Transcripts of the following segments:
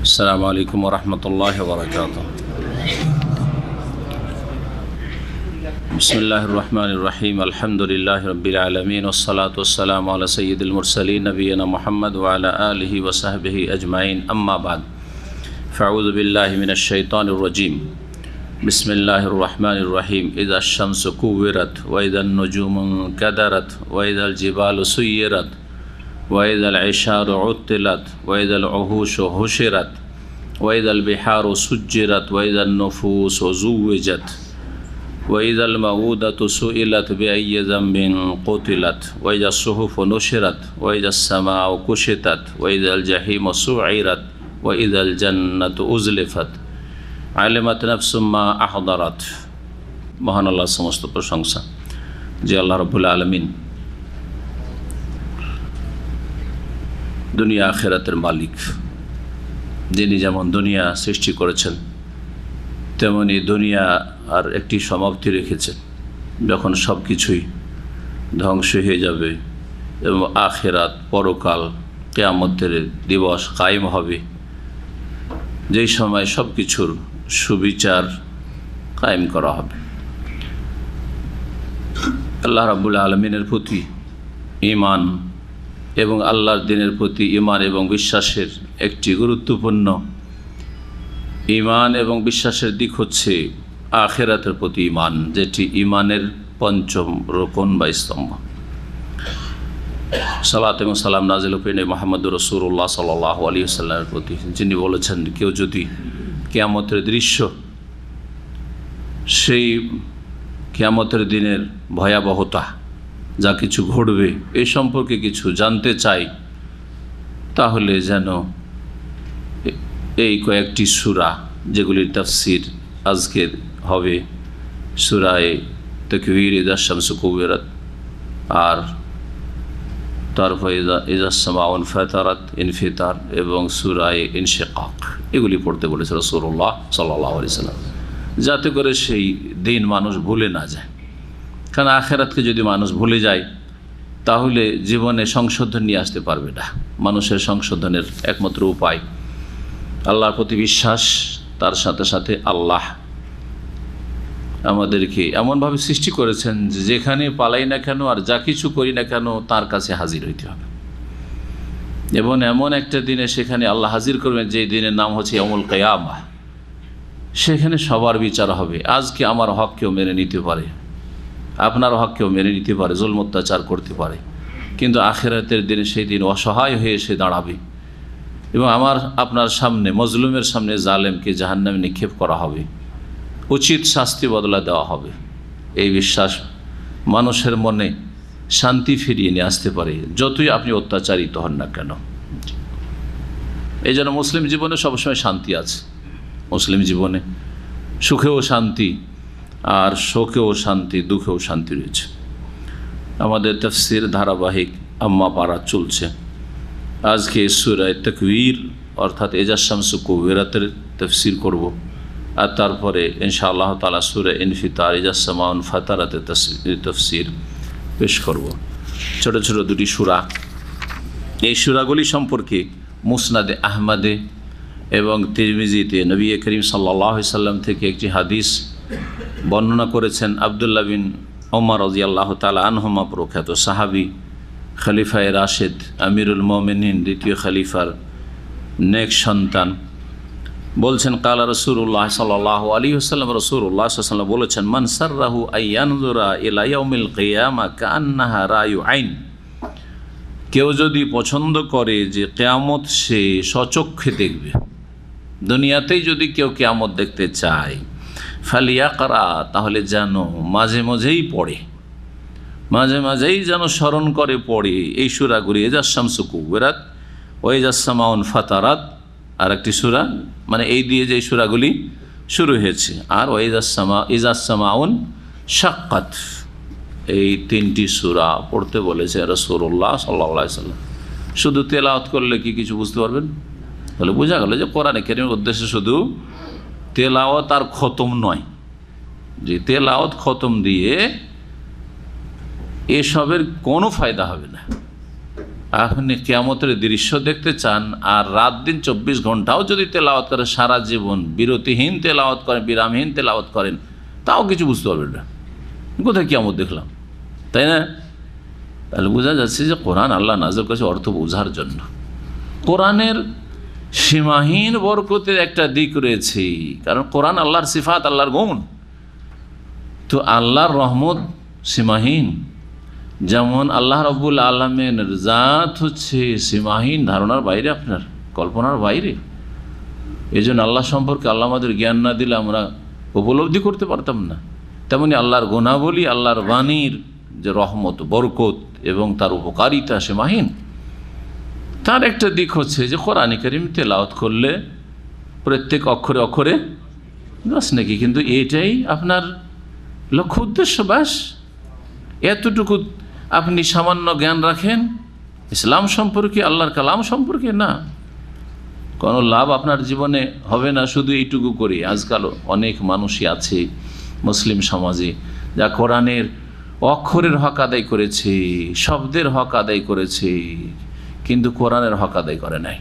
আসসালামু আলাইকুম ওয়া রাহমাতুল্লাহি ওয়া বারাকাতুহু। বিসমিল্লাহির রহমানির রহিম। আলহামদুলিল্লাহি রাব্বিল আলামিন ওয়াস সালাতু ওয়াস সালামু আলা সাইয়্যিদিল মুরসালিন নবিয়িনা মুহাম্মদ ওয়া আলা আলিহি ওয়া সাহবিহি আজমাইন। আম্মা বাদ। ফাআউযু বিল্লাহি মিনাশ শাইতানির রাজীম। বিসমিল্লাহির রহমানির রহিম। ইযাশ শামসু কুওয়িরাত ওয়া ইযান নুজুমু কাদারাত ওয়া ইযাল জিবালু সুয়্যিরাত وإذا العشار عطلت وإذا العهوش حشرت وإذا البحار سجرت وإذا النفوس زوجت وإذا الموءودة سئلت بأي ذنب قتلت وإذا الصحف نشرت وإذا السماء كشطت وإذا الجحيم سعرت وإذا الجنة أزلفت علمت نفس ما أحضرت। মহান আল্লাহর সমস্ত প্রশংসা যে আল্লাহ রাব্বুল আলামিন দুনিয়া আখিরাতের মালিক, যিনি যেমন দুনিয়া সৃষ্টি করেছেন তেমনি দুনিয়া আর একটি সমাপ্তি রেখেছেন, যখন সব কিছুই ধ্বংস হয়ে যাবে এবং আখিরাত পরকাল কিয়ামতের দিবস কায়েম হবে, যেই সময় সব কিছুর সুবিচার কায়েম করা হবে। আল্লাহ রাব্বুল আলামিনের প্রতি ঈমান এবং আল্লাহর দিনের প্রতি ঈমান এবং বিশ্বাসের একটি গুরুত্বপূর্ণ ঈমান এবং বিশ্বাসের দিক হচ্ছে আখিরাতের প্রতি ঈমান, যেটি ঈমানের পঞ্চম রুকন বা স্তম্ভ। সালাত এবং সালাম নাজিল হোসেন মুহাম্মদুর রাসূলুল্লাহ সাল্লাল্লাহু আলাইহি ওয়াসাল্লামের প্রতি, যিনি বলেছেন, কেউ যদি কিয়ামতের দৃশ্য, সেই কিয়ামতের দিনের ভয়াবহতা, যা কিছু ঘটবে এই সম্পর্কে কিছু জানতে চাই, তাহলে যেন এই কয়েকটি সূরা যেগুলির তাফসীর আজকের হবে, সূরায়ে তাকবীর, ইযা শামসু কুওয়িরাত, আর তারপর ইযাস সামাউন ফাতারাত, ইনফিতার, এবং সূরায়ে ইনশিকাক, এগুলি পড়তে বলেছে রাসূলুল্লাহ সাল্লাল্লাহু আলাইহি ওয়াসাল্লাম, যাতে করে সেই দিন মানুষ ভুলে না যায়। কারণ আখিরাতকে যদি মানুষ ভুলে যায় তাহলে জীবনে সংশোধন নিয়ে আসতে পারবে না। মানুষের সংশোধনের একমাত্র উপায় আল্লাহর প্রতি বিশ্বাস, তার সাথে সাথে আল্লাহ আমাদেরকে এমনভাবে সৃষ্টি করেছেন যে যেখানে পালাই না কেন আর যা কিছু করি না কেন তার কাছে হাজির হইতে হবে, এবং এমন একটা দিনে সেখানে আল্লাহ হাজির করবেন যে দিনের নাম হচ্ছে ইয়াউমুল কিয়ামাহ। সেখানে সবার বিচার হবে। আজকে আমার হক কেউ মেনে নিতে পারে, আপনার হক কেউ মেনে নিতে পারে, জুলম অত্যাচার করতে পারে, কিন্তু আখিরাতের দিনে সেই দিন অসহায় হয়ে এসে দাঁড়াবে এবং আমার আপনার সামনে, মজলুমের সামনে জালেমকে জাহান্নামে নিক্ষেপ করা হবে, উচিত শাস্তি বদলা দেওয়া হবে। এই বিশ্বাস মানুষের মনে শান্তি ফিরিয়ে নিয়ে আসতে পারে, যতই আপনি অত্যাচারিত হন না কেন। এই জন্য মুসলিম জীবনে সবসময় শান্তি আছে। মুসলিম জীবনে সুখেও শান্তি, আর শোকেও শান্তি, দুঃখেও শান্তি রয়েছে। আমাদের তাফসীর ধারাবাহিক আম্মা পারা চলছে। আজকে সূরা তাকবীর অর্থাৎ ইযা শামসু কুওয়িরাতের তাফসীর করব, আর তারপরে ইনশাআল্লাহ তাআলা সূরা ইনফিতার, ইযা সামাউন ফাতারাতের তাফসীর পেশ করব। ছোট ছোট দুটি সূরা। এই সূরাগুলি সম্পর্কে মুসনাদে আহমদে এবং তিরমিজিতে নবী করিম সাল্লাল্লাহু আলাইহি সাল্লাম থেকে একটি হাদিস বর্ণনা করেছেন আব্দুল্লাহ বিন ওমর রাদিয়াল্লাহু তাআলা আনহুমা, প্রখ্যাত সাহাবী, খলিফায়ে রাশেদ, আমিরুল মুমিনিন, দ্বিতীয় খলিফার নেক সন্তান, বলছেন, কালা রাসূলুল্লাহ সাল্লাল্লাহু আলাইহি ওয়াসাল্লাম, রাসূলুল্লাহ সাল্লাল্লাহু আলাইহি ওয়াসাল্লাম বলেছেন, মান সাররাহু আইয়ানজুরা ইলা ইয়াউমিল কিয়ামা কাআন্নাহা রায়ু আইন। কেউ যদি পছন্দ করে যে কিয়ামত সে স্বচক্ষে দেখবে, দুনিয়াতেই যদি কেউ কিয়ামত দেখতে চায়, ফালিয়াকরা, তাহলে যেন মাঝে মাঝেই পড়ে, মাঝে মাঝেই যেন স্মরণ করে পড়ে এই সূরাগুলি, ইযা শামসু কুওয়িরাত ওয়া ইযা সামাউন ফাতারাত, আর একটি সূরা, মানে এই দিয়ে যে সূরাগুলি শুরু হয়েছে, আর ওয়া ইযা সামাউন শাক্কাত, এই তিনটি সূরা পড়তে বলেছে রাসূলুল্লাহ সাল্লাল্লাহু আলাইহি ওয়াসাল্লাম। শুধু তেলাওয়াত করলে কি কিছু বুঝতে পারবেন? তাহলে বোঝা গেল যে কোরআনে কারীমের উদ্দেশ্য শুধু তেলাওয়াত আর খতম নয়, যে তেলাওয়াত খতম দিয়ে এসবের কোনো ফায়দা হবে না। আপনি কিয়ামতের দৃশ্য দেখতে চান আর রাত দিন 24 ঘন্টাও যদি তেলাওয়াত করেন, সারা জীবন বিরতিহীন তেলাওয়াত করেন, বিরামহীন তেলাওয়াত করেন, তাও কিছু বুঝতে পারবেন না কোথায় কিয়ামত দেখলাম, তাই না? তাহলে বোঝা যাচ্ছে যে কোরআন আল্লাহ নাযিল করেছে অর্থ বোঝার জন্য। কোরআনের সীমাহীন বরকতের একটা দিক রয়েছে, কারণ কোরআন আল্লাহর সিফাত, আল্লাহর গুণ। তো আল্লাহর রহমত সীমাহীন, যেমন আল্লাহ রাব্বুল আলামিনের জাত হচ্ছে সীমাহীন, ধারণার বাইরে, আপনার কল্পনার বাইরে। এই জন্য আল্লাহ সম্পর্কে আল্লাহ আমাদের জ্ঞান না দিলে আমরা উপলব্ধি করতে পারতাম না। তেমনি আল্লাহর গুণাবলী, আল্লাহর বাণীর যে রহমত, বরকত এবং তার উপকারিতা সীমাহীন। তার একটা দিক হচ্ছে যে কোরআনে কারীম তেলাওয়াত করলে প্রত্যেক অক্ষরে অক্ষরে বাস নাকি, কিন্তু এটাই আপনার লক্ষ্য উদ্দেশ্য, ব্যাস এতটুকু আপনি সামান্য জ্ঞান রাখেন ইসলাম সম্পর্কে, আল্লাহর কালাম সম্পর্কে, না কোনো লাভ আপনার জীবনে হবে না শুধু এইটুকু করে। আজকাল অনেক মানুষই আছে মুসলিম সমাজে যা কোরআনের অক্ষরের হক আদায় করেছে, শব্দের হক আদায় করেছে, কিন্তু কোরআনের হক আদায় করে নাই।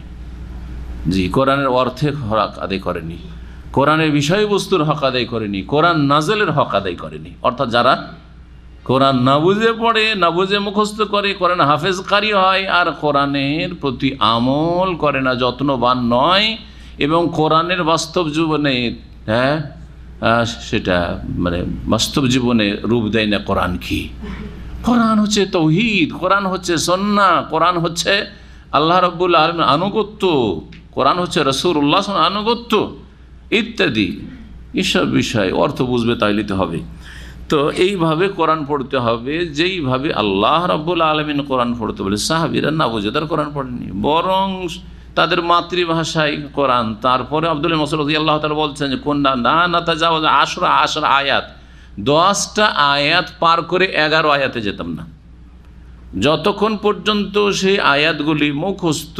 জি, কোরআনের অর্থের হক আদায় করেনি, কোরআনের বিষয়বস্তুর হক আদায় করেনি, কোরআন নাজেলের হক আদায় করেনি। অর্থাৎ যারা কোরআন না বুঝে পড়ে, না বুঝে মুখস্থ করে, কোরআন হাফেজ কারি হয় আর কোরআনের প্রতি আমল করে না, যত্নবান নয়, এবং কোরআনের বাস্তব জীবনে সেটা মানে বাস্তব জীবনে রূপ দেয় না। কোরআন কি? কোরআন হচ্ছে তাওহীদ, কোরআন হচ্ছে সুন্নাহ, কোরআন হচ্ছে আল্লাহ রাব্বুল আলামিনের আনুগত্য, কোরআন হচ্ছে রাসূলুল্লাহ সাল্লাল্লাহু আলাইহি ওয়াসাল্লাম আনুগত্য ইত্যাদি। এসব বিষয় অর্থ বুঝবে তাই নিতে হবে। তো এইভাবে কোরআন পড়তে হবে যেইভাবে আল্লাহ রাব্বুল আলামিন কোরআন পড়তে বলে। সাহাবীরা না বুঝে তার কোরআন পড়েনি, বরং তাদের মাতৃভাষায় কোরআন। তারপরে আব্দুল্লাহ মাসউদ রাদিয়াল্লাহু তাআলা বলছেন যে কুন্না না নাতাজাওয়াজ 10 আয়াত, 10টা আয়াত পার করে 11 আয়াতে যেতাম না, যতক্ষণ পর্যন্ত সেই আয়াতগুলি মুখস্থ,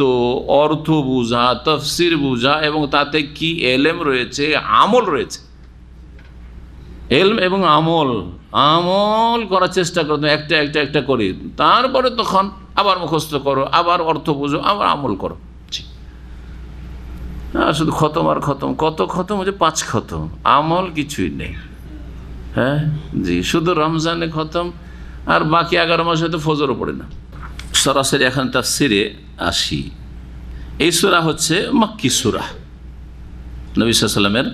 অর্থ বুঝা, তাফসীর বুঝা এবং তাতে কি এলেম রয়েছে, আমল রয়েছে, এলম এবং আমল করার চেষ্টা করতো একটা একটা একটা করে। তারপরে তখন আবার মুখস্থ করো, আবার অর্থ বুঝো, আবার আমল করো। শুধু খতম আর খতম, কত খতম হচ্ছে 5 খতম, আমল কিছুই নেই। হ্যাঁ জি, শুধু রমজানে খতম, আর বাকি 11 মাস হয়তো ফজরও পড়ে না। সরাসরি এখন তাফসিরে আসি। এই সূরা হচ্ছে মক্কি সূরা, নবী সাল্লাল্লাহু আলাইহি ওয়াসাল্লামের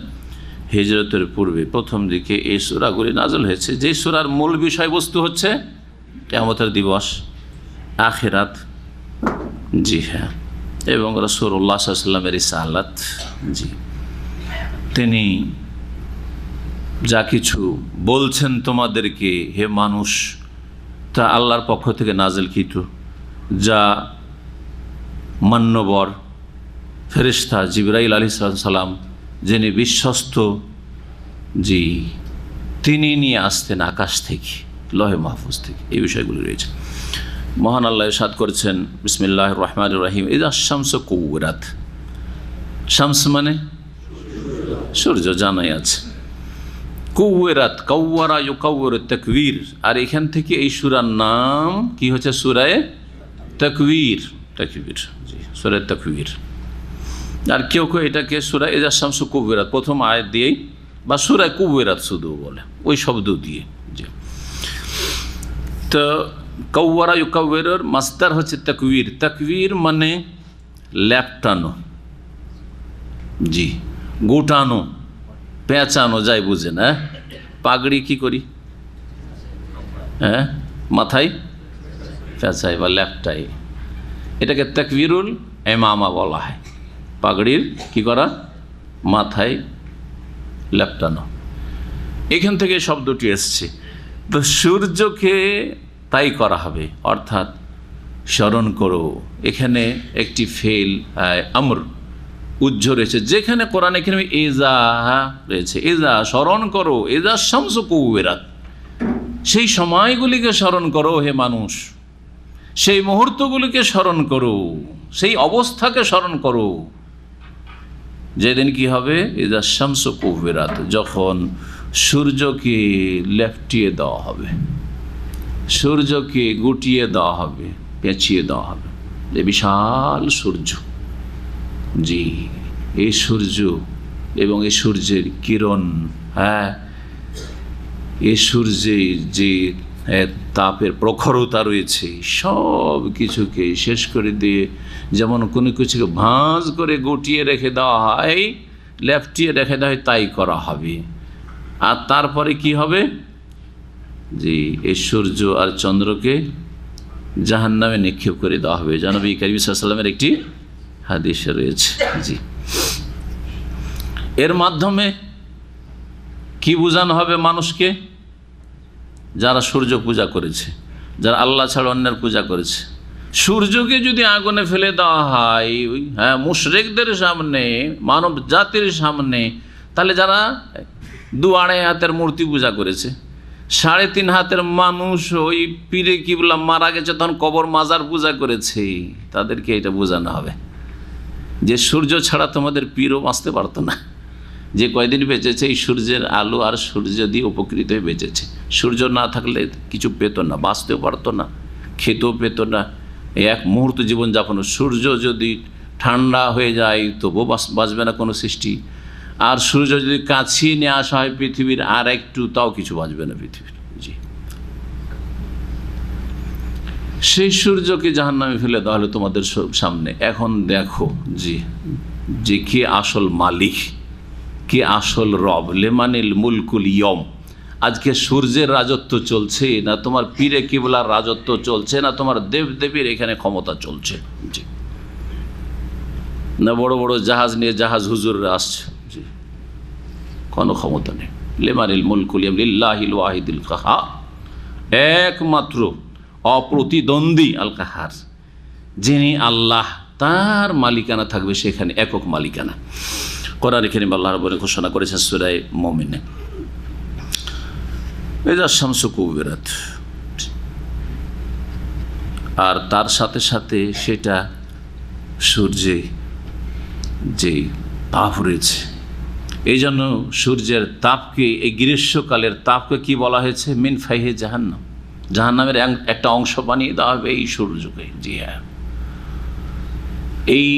হিজরতের পূর্বে প্রথম দিকে এই সূরাগুলি নাযিল হয়েছে। যেই সূরার মূল বিষয়বস্তু হচ্ছে কিয়ামতের দিবস, আখিরাত, জি হ্যাঁ, এবং রাসূলুল্লাহ সাল্লাল্লাহু আলাইহি ওয়াসাল্লামের রিসালাত। জি, তিনি যা কিছু বলছেন তোমাদেরকে হে মানুষ, তা আল্লাহর পক্ষ থেকে নাজিলকৃত, যা মান্যবর ফেরেশতা জিবরাইল আলাইহিস সালাম, যিনি বিশ্বস্ত, জি, তিনি নিয়ে আসতেন আকাশ থেকে, লহে মাহফুজ থেকে। এই বিষয়গুলি রয়েছে। মহান আল্লাহ ইরশাদ করেছেন, বিসমিল্লাহির রহমানির রহিম, ইযা শামসু কুওয়ারাত। শামস মানে সূর্য, জানাই আছে। কুওয়ারাত, কাওয়ারা ইউকাওয়িরু তাকবীর। আর এখান থেকে এই সূরার নাম কি হচ্ছে? সূরায়ে তাকবীর, তাকবীর, জি, সূরায়ে তাকবীর। আর কেউ কেউ এটাকে সূরা ইযা শামসু কুওয়ারাত প্রথম আয়াত দিয়েই, বা সূরা কুওয়ারাত শুধু বলে, ওই শব্দ দিয়ে। জি, তো কাওয়ারা ইউকাওয়িরুর মাসদার হচ্ছে তাকবীর। তাকবীর মানে ল্যাপটানো, জি, গোটানো, পেঁচানো, যাই বুঝেন। হ্যাঁ, পাগড়ি কি করি? হ্যাঁ, মাথায় পেঁচাই বা ল্যাপটাই, এটাকে তাকবীরুল ইমামা বলা হয়। পাগড়ির কি করা? মাথায় ল্যাপটানো, এখান থেকে শব্দটি এসছে। তো সূর্যকে তাই করা হবে, অর্থাৎ স্মরণ করো। এখানে একটি ফেল আমর উজ্জ রয়েছে, যেখানে কোরআন এখানে এজা রয়েছে, এজা স্মরণ করো, এজা শামসু কুওয়ারাত, সেই সময়গুলিকে স্মরণ করো হে মানুষ, সেই মুহূর্তগুলিকে স্মরণ করো, সেই অবস্থাকে স্মরণ করো যেদিন কি হবে? এজা শামসু কুওয়ারাত, যখন সূর্যকে লেফটিয়ে দেওয়া হবে, সূর্যকে গুটিয়ে দেওয়া হবে, পেঁচিয়ে দেওয়া হবে। যে বিশাল সূর্য, জি এই সূর্য এবং এই সূর্যের কিরণ, হ্যাঁ এই সূর্যের যে তাপের প্রখরতা রয়েছে, সব কিছুকে শেষ করে দিয়ে যেমন কোনো কিছুকে ভাঁজ করে গুটিয়ে রেখে দেওয়া হয়, লেপটিয়ে রেখে দেওয়া হয়, তাই করা হবে। আর তারপরে কি হবে, যে এই সূর্য আর চন্দ্রকে জাহান্নামে নিক্ষেপ করে দেওয়া হবে। নবী করিম সাল্লাল্লাহু আলাইহি ওয়াসাল্লামের একটি হাদিস রয়েছে। জি, এর মাধ্যমে কি বোঝানো হবে মানুষকে? যারা সূর্য পূজা করেছে, যারা আল্লাহ ছাড়া অন্যের পূজা করেছে, সূর্যকে যদি আগুনে ফেলে দেওয়া হয়, হ্যাঁ মুশরিকদের সামনে, মানব জাতির সামনে, তাহলে যারা 2-2.5 হাতের মূর্তি পূজা করেছে, 3.5 হাতের মানুষ ওই পীরে কিবলা মারা গেছে তখন কবর মাজার পূজা করেছে, তাদেরকে এটা বোঝানো হবে যে সূর্য ছাড়া তোমাদের পীরও বাঁচতে পারতো না। যে কয়দিন বেঁচেছে এই সূর্যের আলো আর সূর্য দিয়ে উপকৃত হয়ে বেঁচেছে। সূর্য না থাকলে কিছু পেত না, বাঁচতেও পারতো না, খেতেও পেত না, এক মুহূর্ত জীবনযাপন। সূর্য যদি ঠান্ডা হয়ে যায় তবুও বাঁচবে না কোনো সৃষ্টি, আর সূর্য যদি কাছিয়ে নিয়ে আসা হয় পৃথিবীর আর একটু, তাও কিছু বাঁচবে না পৃথিবীর। জি, সেই সূর্যকে জাহান্নামে ফেলে দেওয়া হলো তোমাদের সামনে। এখন দেখো জি যে কে আসল মালিক, কে আসল রব। লেমানিল মুলকুল ইয়ম, আজকে সূর্যের রাজত্ব চলছে না তোমার পীরে কিবলার রাজত্ব চলছে, না তোমার দেবদেবীর এখানে ক্ষমতা চলছে? জি, না বড় বড় জাহাজ নিয়ে জাহাজ হুজুররা আসছে? জি, কোনো ক্ষমতা নেই। লেমানিল মুলকুল ইয়ম লিল্লাহিল ওয়াহিদিল কাহার, একমাত্র অপ্রতিদ্বন্দ্বী আল কাহার, যিনি আল্লাহ, তার মালিকানা থাকবে সেখানে, একক মালিকানা। কোরআন কারীমে আল্লাহ রাব্বুল আলামিন ঘোষণা করেছেন সূরা মুমিনে, ইযা শামসু কুবিরাত, আর তার সাথে সাথে সেটা সূর্যে যে তাপ রয়েছে, এই জন্য সূর্যের তাপকে, এই গ্রীষ্মকালের তাপকে কি বলা হয়েছে? মিন ফাইহে জাহান্নাম, জাহান্নামের একটা অংশ বানিয়ে দেওয়া হবে এই সূর্যকে। জি হ্যাঁ, এই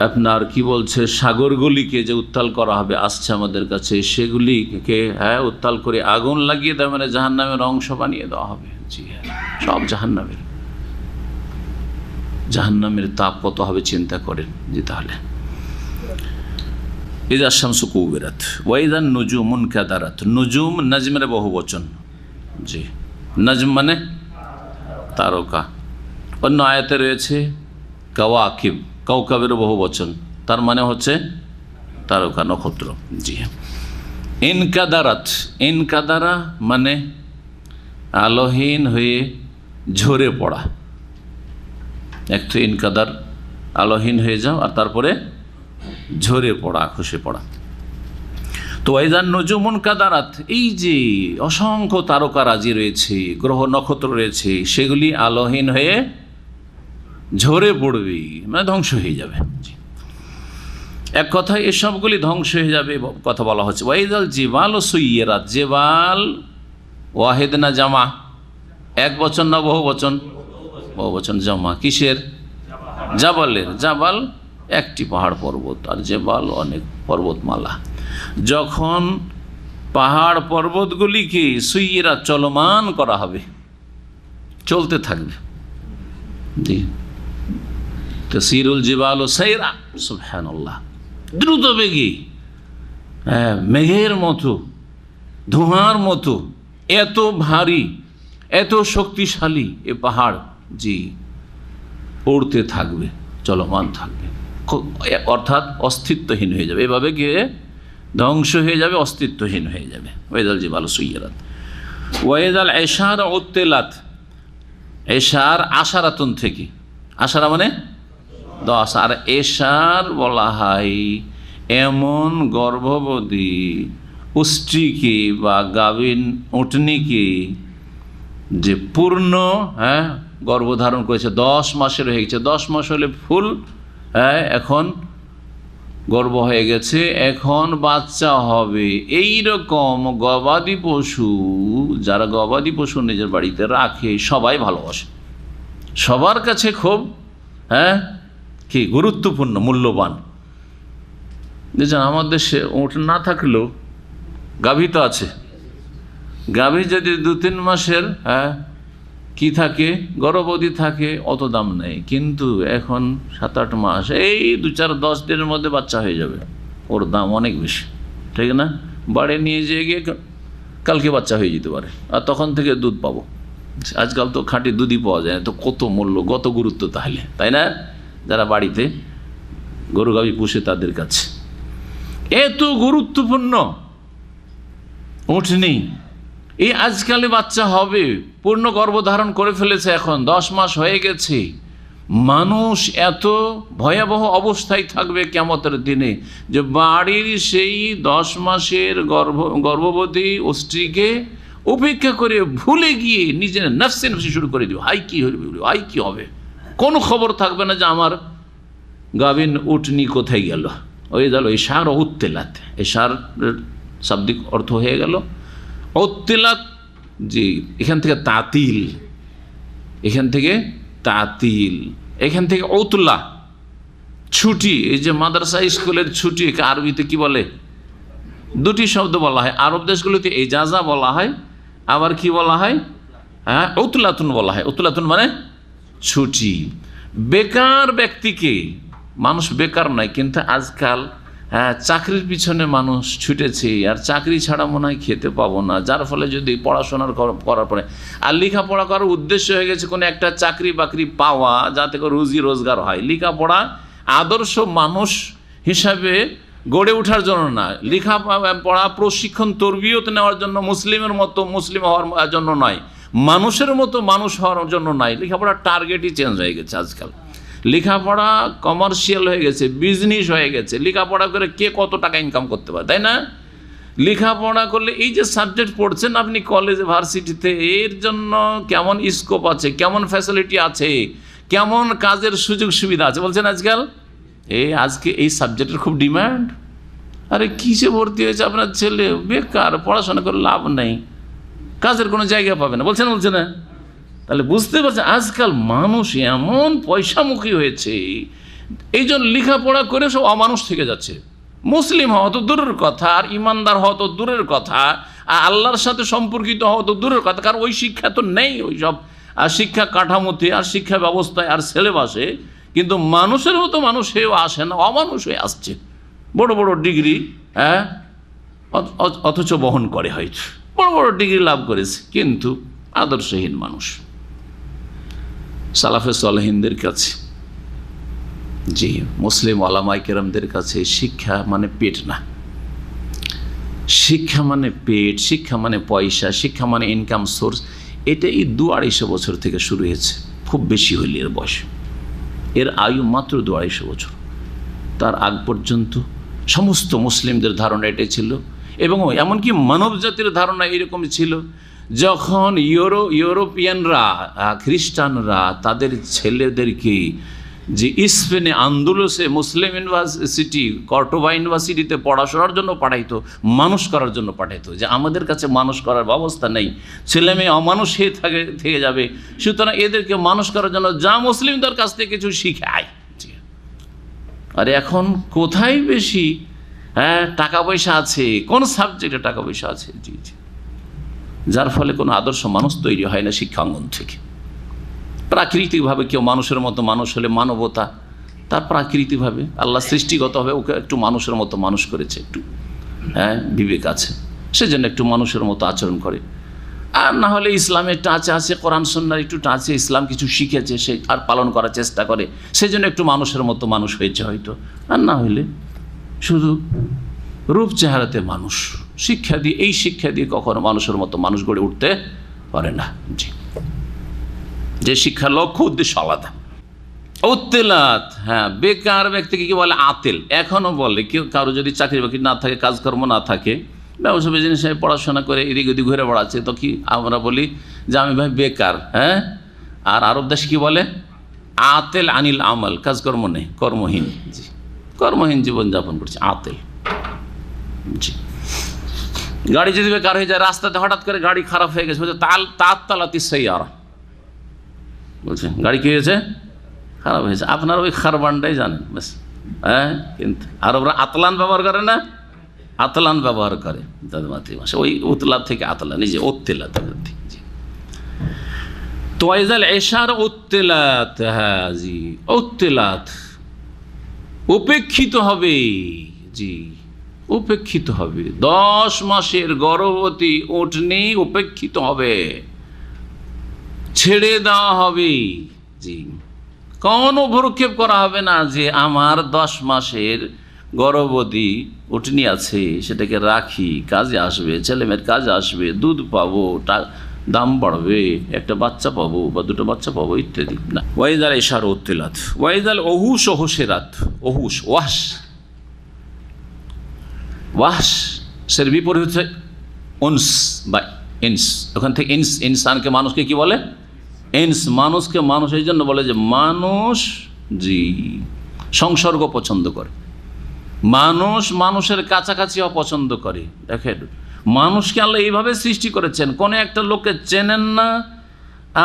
আপনার কি বলছে সাগরগুলিকে যে উত্তাল করা হবে আসছে আমাদের কাছে, সেগুলিকে হ্যাঁ উত্তাল করে আগুন লাগিয়ে দেওয়া, মানে জাহান্নামের অংশ বানিয়ে দেওয়া হবে। জি হ্যাঁ, সব জাহান্নামের। জাহান্নামের তাপ কত হবে চিন্তা করেন। জি, তাহলে ইযা শামসু কুবিরাত ওয়া ইযা নুজুমুন কাদারাত, নুজুম নাজমের বহুবচন। জি, নাজম মানে তারকা। অন্য আয়াতে রয়েছে কাওয়াকিব, কাউকাবের বহুবচন, তার মানে হচ্ছে তারকা, নক্ষত্র। জি হ্যাঁ, ইনকাদারাত, ইনকাদারা মানে আলোহীন হয়ে ঝরে পড়া। এক তো ইনকাদার, আলোহীন হয়ে যাও, আর তারপরে ঝরে পড়া, খসে পড়া। তো ওয়াইজান নুজুমুন কাদারাত, এই যে অসংখ্য তারকারাজি রয়েছে, গ্রহ নক্ষত্র রয়েছে, সেগুলি আলোহীন হয়ে ঝরে পড়বে, মানে ধ্বংস হয়ে যাবে। এক কথায় এসবগুলি ধ্বংস হয়ে যাবে কথা বলা হচ্ছে। ওয়াইজাল জিবাল ও সুইয়েরাত, জেবাল ওয়াহেদ না জামা, এক বচন না বহু বচন? বহু বচন। জামা কিসের? জাবালের। জাবাল একটি পাহাড় পর্বত, আর জেবাল অনেক পর্বতমালা। যখন পাহাড় পর্বতগুলিকে সুইয়েরা চলমান করা হবে, চলতে থাকবে। জি, তাসিরুল জিবাল সাইরা, সুবহানাল্লাহ, দ্রুত বেগে, মেঘের মতো, ধোঁয়ার মতো, এত ভারী, এত শক্তিশালী এ পাহাড়, জি উড়তে থাকবে, চলমান থাকবে, অর্থাৎ অস্তিত্বহীন হয়ে যাবে। এভাবে গিয়ে ধ্বংস হয়ে যাবে, অস্তিত্বহীন হয়ে যাবে। ওয়াইদাল জিবাল সুইয়ারাত ওয়াইদাল এশার উত্তেলাত, এশার আশারাতুন থেকে, আশারা মানে 10, আর এশার বলা হয় এমন গর্ভবতী উষ্ট্রীকে বা গাভিন উটনিকে যে পূর্ণ গর্ভধারণ করেছে, 10 মাসের হয়ে গেছে। 10 মাস হলে ফুল, এখন গর্ভ হয়ে গেছে, এখন বাচ্চা হবে। এই রকম গবাদি পশু, যারা গবাদি পশু নিজের বাড়িতে রাখে, সবাই ভালোবাসে, সবার কাছে খুব কি গুরুত্বপূর্ণ, মূল্যবান। দেখছেন আমাদের দেশে উট না থাকলেও গাভী তো আছে। গাভী যদি 2-3 মাসের কি থাকে, গর্ভবতী থাকে, অত দাম নেই। কিন্তু এখন 7-8 মাস, এই 2-4-10 দিনের মধ্যে বাচ্চা হয়ে যাবে, ওর দাম অনেক বেশি, ঠিক না? বাড়ি নিয়ে যেয়ে গিয়ে কালকে বাচ্চা হয়ে যেতে পারে, আর তখন থেকে দুধ পাবো। আজকাল তো খাঁটি দুধই পাওয়া যায় না, তো কত মূল্য, কত গুরুত্ব তাহলে, তাই না? যারা বাড়িতে গরু গাভী পুষে তাদের কাছে এত গুরুত্বপূর্ণ উঠনি। এই আজকালে বাচ্চা হবে, পূর্ণ গর্ভধারণ করে ফেলেছে, এখন 10 মাস হয়ে গেছে। মানুষ এত ভয়াবহ অবস্থায় থাকবে কিয়ামতের দিনে যে বাড়ির সেই 10 মাসের গর্ভবতী স্ত্রীকে উপেক্ষা করে ভুলে গিয়ে নিজের নফসে নফসি শুরু করে দিবে, হাই কি হবে, হাই কি হবে, কোনো খবর থাকবে না যে আমার গাভিন উটনি কোথায় গেল। ওই গেল ইশার ও উত্তেলাত, ইশার শাব্দিক অর্থ হয়ে গেল উত্তেলাত। জি, এখান থেকে তাতিল, এখান থেকে তাতিল, এখান থেকে উতলা, ছুটি। এই যে মাদ্রাসা স্কুলের ছুটি আরবিতে কি বলে? 2টি শব্দ বলা হয়। আরব দেশগুলোতে এজাজা বলা হয়, আবার কি বলা হয়? উতলাতুন বলা হয়। উতলাতুন মানে ছুটি। বেকার ব্যক্তিকে, মানুষ বেকার নয়, কিন্তু আজকাল চাকরির পিছনে মানুষ ছুটেছে, আর চাকরি ছাড়া মনে হয় খেতে পাবো না। যার ফলে যদি পড়াশোনার করার পরে আর লেখাপড়া করার উদ্দেশ্য হয়ে গেছে কোনো একটা চাকরি বাকরি পাওয়া, যাতে করে রুজি রোজগার হয়। লেখাপড়া আদর্শ মানুষ হিসাবে গড়ে ওঠার জন্য না, লেখাপড়া প্রশিক্ষণ তরবিয়ত নেওয়ার জন্য, মুসলিমের মতো মুসলিম হওয়ার জন্য নয়, মানুষের মতো মানুষ হওয়ার জন্য নয়। লেখাপড়ার টার্গেটই চেঞ্জ হয়ে গেছে আজকাল। লেখাপড়া কমার্শিয়াল হয়ে গেছে, বিজনেস হয়ে গেছে। লেখাপড়া করে কে কত টাকা ইনকাম করতে পারে, তাই না? লেখাপড়া করলে এই যে সাবজেক্ট পড়ছেন আপনি কলেজে ভার্সিটিতে, এর জন্য কেমন স্কোপ আছে, কেমন ফ্যাসিলিটি আছে, কেমন কাজের সুযোগ সুবিধা আছে বলছেন আজকাল। আজকে এই সাবজেক্টের খুব ডিমান্ড। আরে কিসে ভর্তি হয়েছে আপনার ছেলে? বেকার, পড়াশোনা করে লাভ নেই, কাজের কোনো জায়গা পাবে না, বলছে না? তাহলে বুঝতে পারছেন আজকাল মানুষ এমন পয়সামুখী হয়েছে, এই জন্য লেখাপড়া করে সব অমানুষ থেকে যাচ্ছে। মুসলিম হওয়া তো দূরের কথা, আর ইমানদার হওয়া তো দূরের কথা, আর আল্লাহর সাথে সম্পর্কিত হওয়া তো দূরের কথা, কারণ ওই শিক্ষা তো নেই ওই সব শিক্ষা কাঠামোতে আর শিক্ষা ব্যবস্থায় আর সিলেবাসে। কিন্তু মানুষের মতো মানুষ হয়েও আসে না, অমানুষ হয়ে আসছে। বড় বড় ডিগ্রি অথচ বহন করে, হয়তো বড় বড় ডিগ্রি লাভ করেছে, কিন্তু আদর্শহীন মানুষ। সালাফে সালেহিনদের কাছে, জি, মুসলিম ওলামায়ে কেরামদের কাছে শিক্ষা মানে পেট না, শিক্ষা মানে পেট, শিক্ষা মানে পয়সা, শিক্ষা মানে ইনকাম সোর্স। এটা এই 200-250 বছর থেকে শুরু হয়েছে, খুব বেশি হইলে এর বয়স, এর আয়ু মাত্র 200-250 বছর। তার আগ পর্যন্ত সমস্ত মুসলিমদের ধারণা এটাই ছিল, এবং এমনকি মানব জাতির ধারণা এরকমই ছিল। যখন ইউরোপিয়ানরা, খ্রিস্টানরা তাদের ছেলেদেরকে যে স্পেনে আন্দোলসে মুসলিম ইউনিভার্সিটি, কর্ডোবা ইউনিভার্সিটিতে পড়াশোনার জন্য পাঠাইতো, মানুষ করার জন্য পাঠাইতো, যে আমাদের কাছে মানুষ করার ব্যবস্থা নেই, ছেলে মেয়ে অমানুষ হয়ে থেকে যাবে, সুতরাং এদেরকে মানুষ করার জন্য যা মুসলিমদের কাছ থেকে কিছু শিখায়। আর এখন কোথায় বেশি টাকা পয়সা আছে, কোন সাবজেক্টে টাকা পয়সা আছে, জি, যার ফলে কোনো আদর্শ মানুষ তৈরি হয় না শিক্ষাঙ্গন থেকে। প্রাকৃতিকভাবে কেউ মানুষের মতো মানুষ হলে, মানবতা তার প্রাকৃতিকভাবে আল্লাহ সৃষ্টিগতভাবে ওকে একটু মানুষের মতো মানুষ করেছে, একটু বিবেক আছে, সেজন্য একটু মানুষের মতো আচরণ করে। আর না হলে ইসলামের টাচে আছে, কোরআন সুন্নাহর একটু টাচে, ইসলাম কিছু শিখেছে সে আর পালন করার চেষ্টা করে, সেজন্য একটু মানুষের মতো মানুষ হয়েছে হয়তো। আর না হলে শুধু রূপ চেহারাতে মানুষ। শিক্ষা দিয়ে, এই শিক্ষা দিয়ে কখনো মানুষের মতো মানুষ গড়ে উঠতে পারে না। জি, যে শিক্ষার লক্ষ্য উদ্দেশ্য আলাদা। উত্তেলাত, বেকার ব্যক্তিকে কি বলে? আতেল। এখনো বলে কেউ, কারো যদি চাকরি বাকরি না থাকে, কাজকর্ম না থাকে, ব্যবসা বিজনেস পড়াশোনা করে এদিক ওদিক ঘুরে বেড়াচ্ছে, তো কি আমরা বলি যে আমি ভাই বেকার। আর আরব দেশে কি বলে? আতেল আনিল আমল, কাজকর্ম নেই, কর্মহীন। জি, কর্মহীন জীবনযাপন করছে, আতেল। জি, গাড়ি যদি বেকার হয়ে যায়, রাস্তাতে হঠাৎ করে গাড়ি খারাপ হয়ে গেছে, তালাতি সাইয়ারা, বলছেন গাড়ি কী হয়েছে? খারাপ হয়েছে। আপনার ওই খারবানটাই জানেন ব্যাস। হ্যাঁ, কিন্তু আরবরা আতলান ব্যবহার করে না, আতলান ব্যবহার করে তাদের মাতৃভাষা, ওই উতলাত থেকে আতলান, এই যে উত্তেলাত। তোয়াইজাল এশার উত্তেলাত, হ্যাঁ জি, উত্তেলাত উপেক্ষিত হবে, জি উপেক্ষিত হবে। 10 মাসের গর্ভবতী উটনি উপেক্ষিত হবে, ছেড়ে দেওয়া হবে, জি কোনো ভ্রুক্ষেপ করা হবে না যে আমার 10 মাসের গর্ভবতী উটনি আছে, সেটাকে রাখি, কাজে আসবে, ছেলেমেয়ের কাজে আসবে, দুধ পাবো, দাম বাড়বে, একটা বাচ্চা পাবো বা দুটো বাচ্চা পাবো ইত্যাদি না। ওয়াইদাল এশার উত্তেলাত, ওয়াইদাল অহুস হোসেরাত, অহুস ওয়াস, ওয়াসের বিপরীত হচ্ছে উনস বা ইনস। ওখান থেকে ইনস, ইনসানকে মানুষকে কি বলে? ইনস। মানুষকে মানুষ এই জন্য বলে যে মানুষ জি সংসর্গ পছন্দ করে, মানুষ মানুষের কাছাকাছি অপছন্দ করে। দেখেন মানুষকে আল্লাহ এইভাবে সৃষ্টি করেছেন, কোনো একটা লোককে চেনেন না,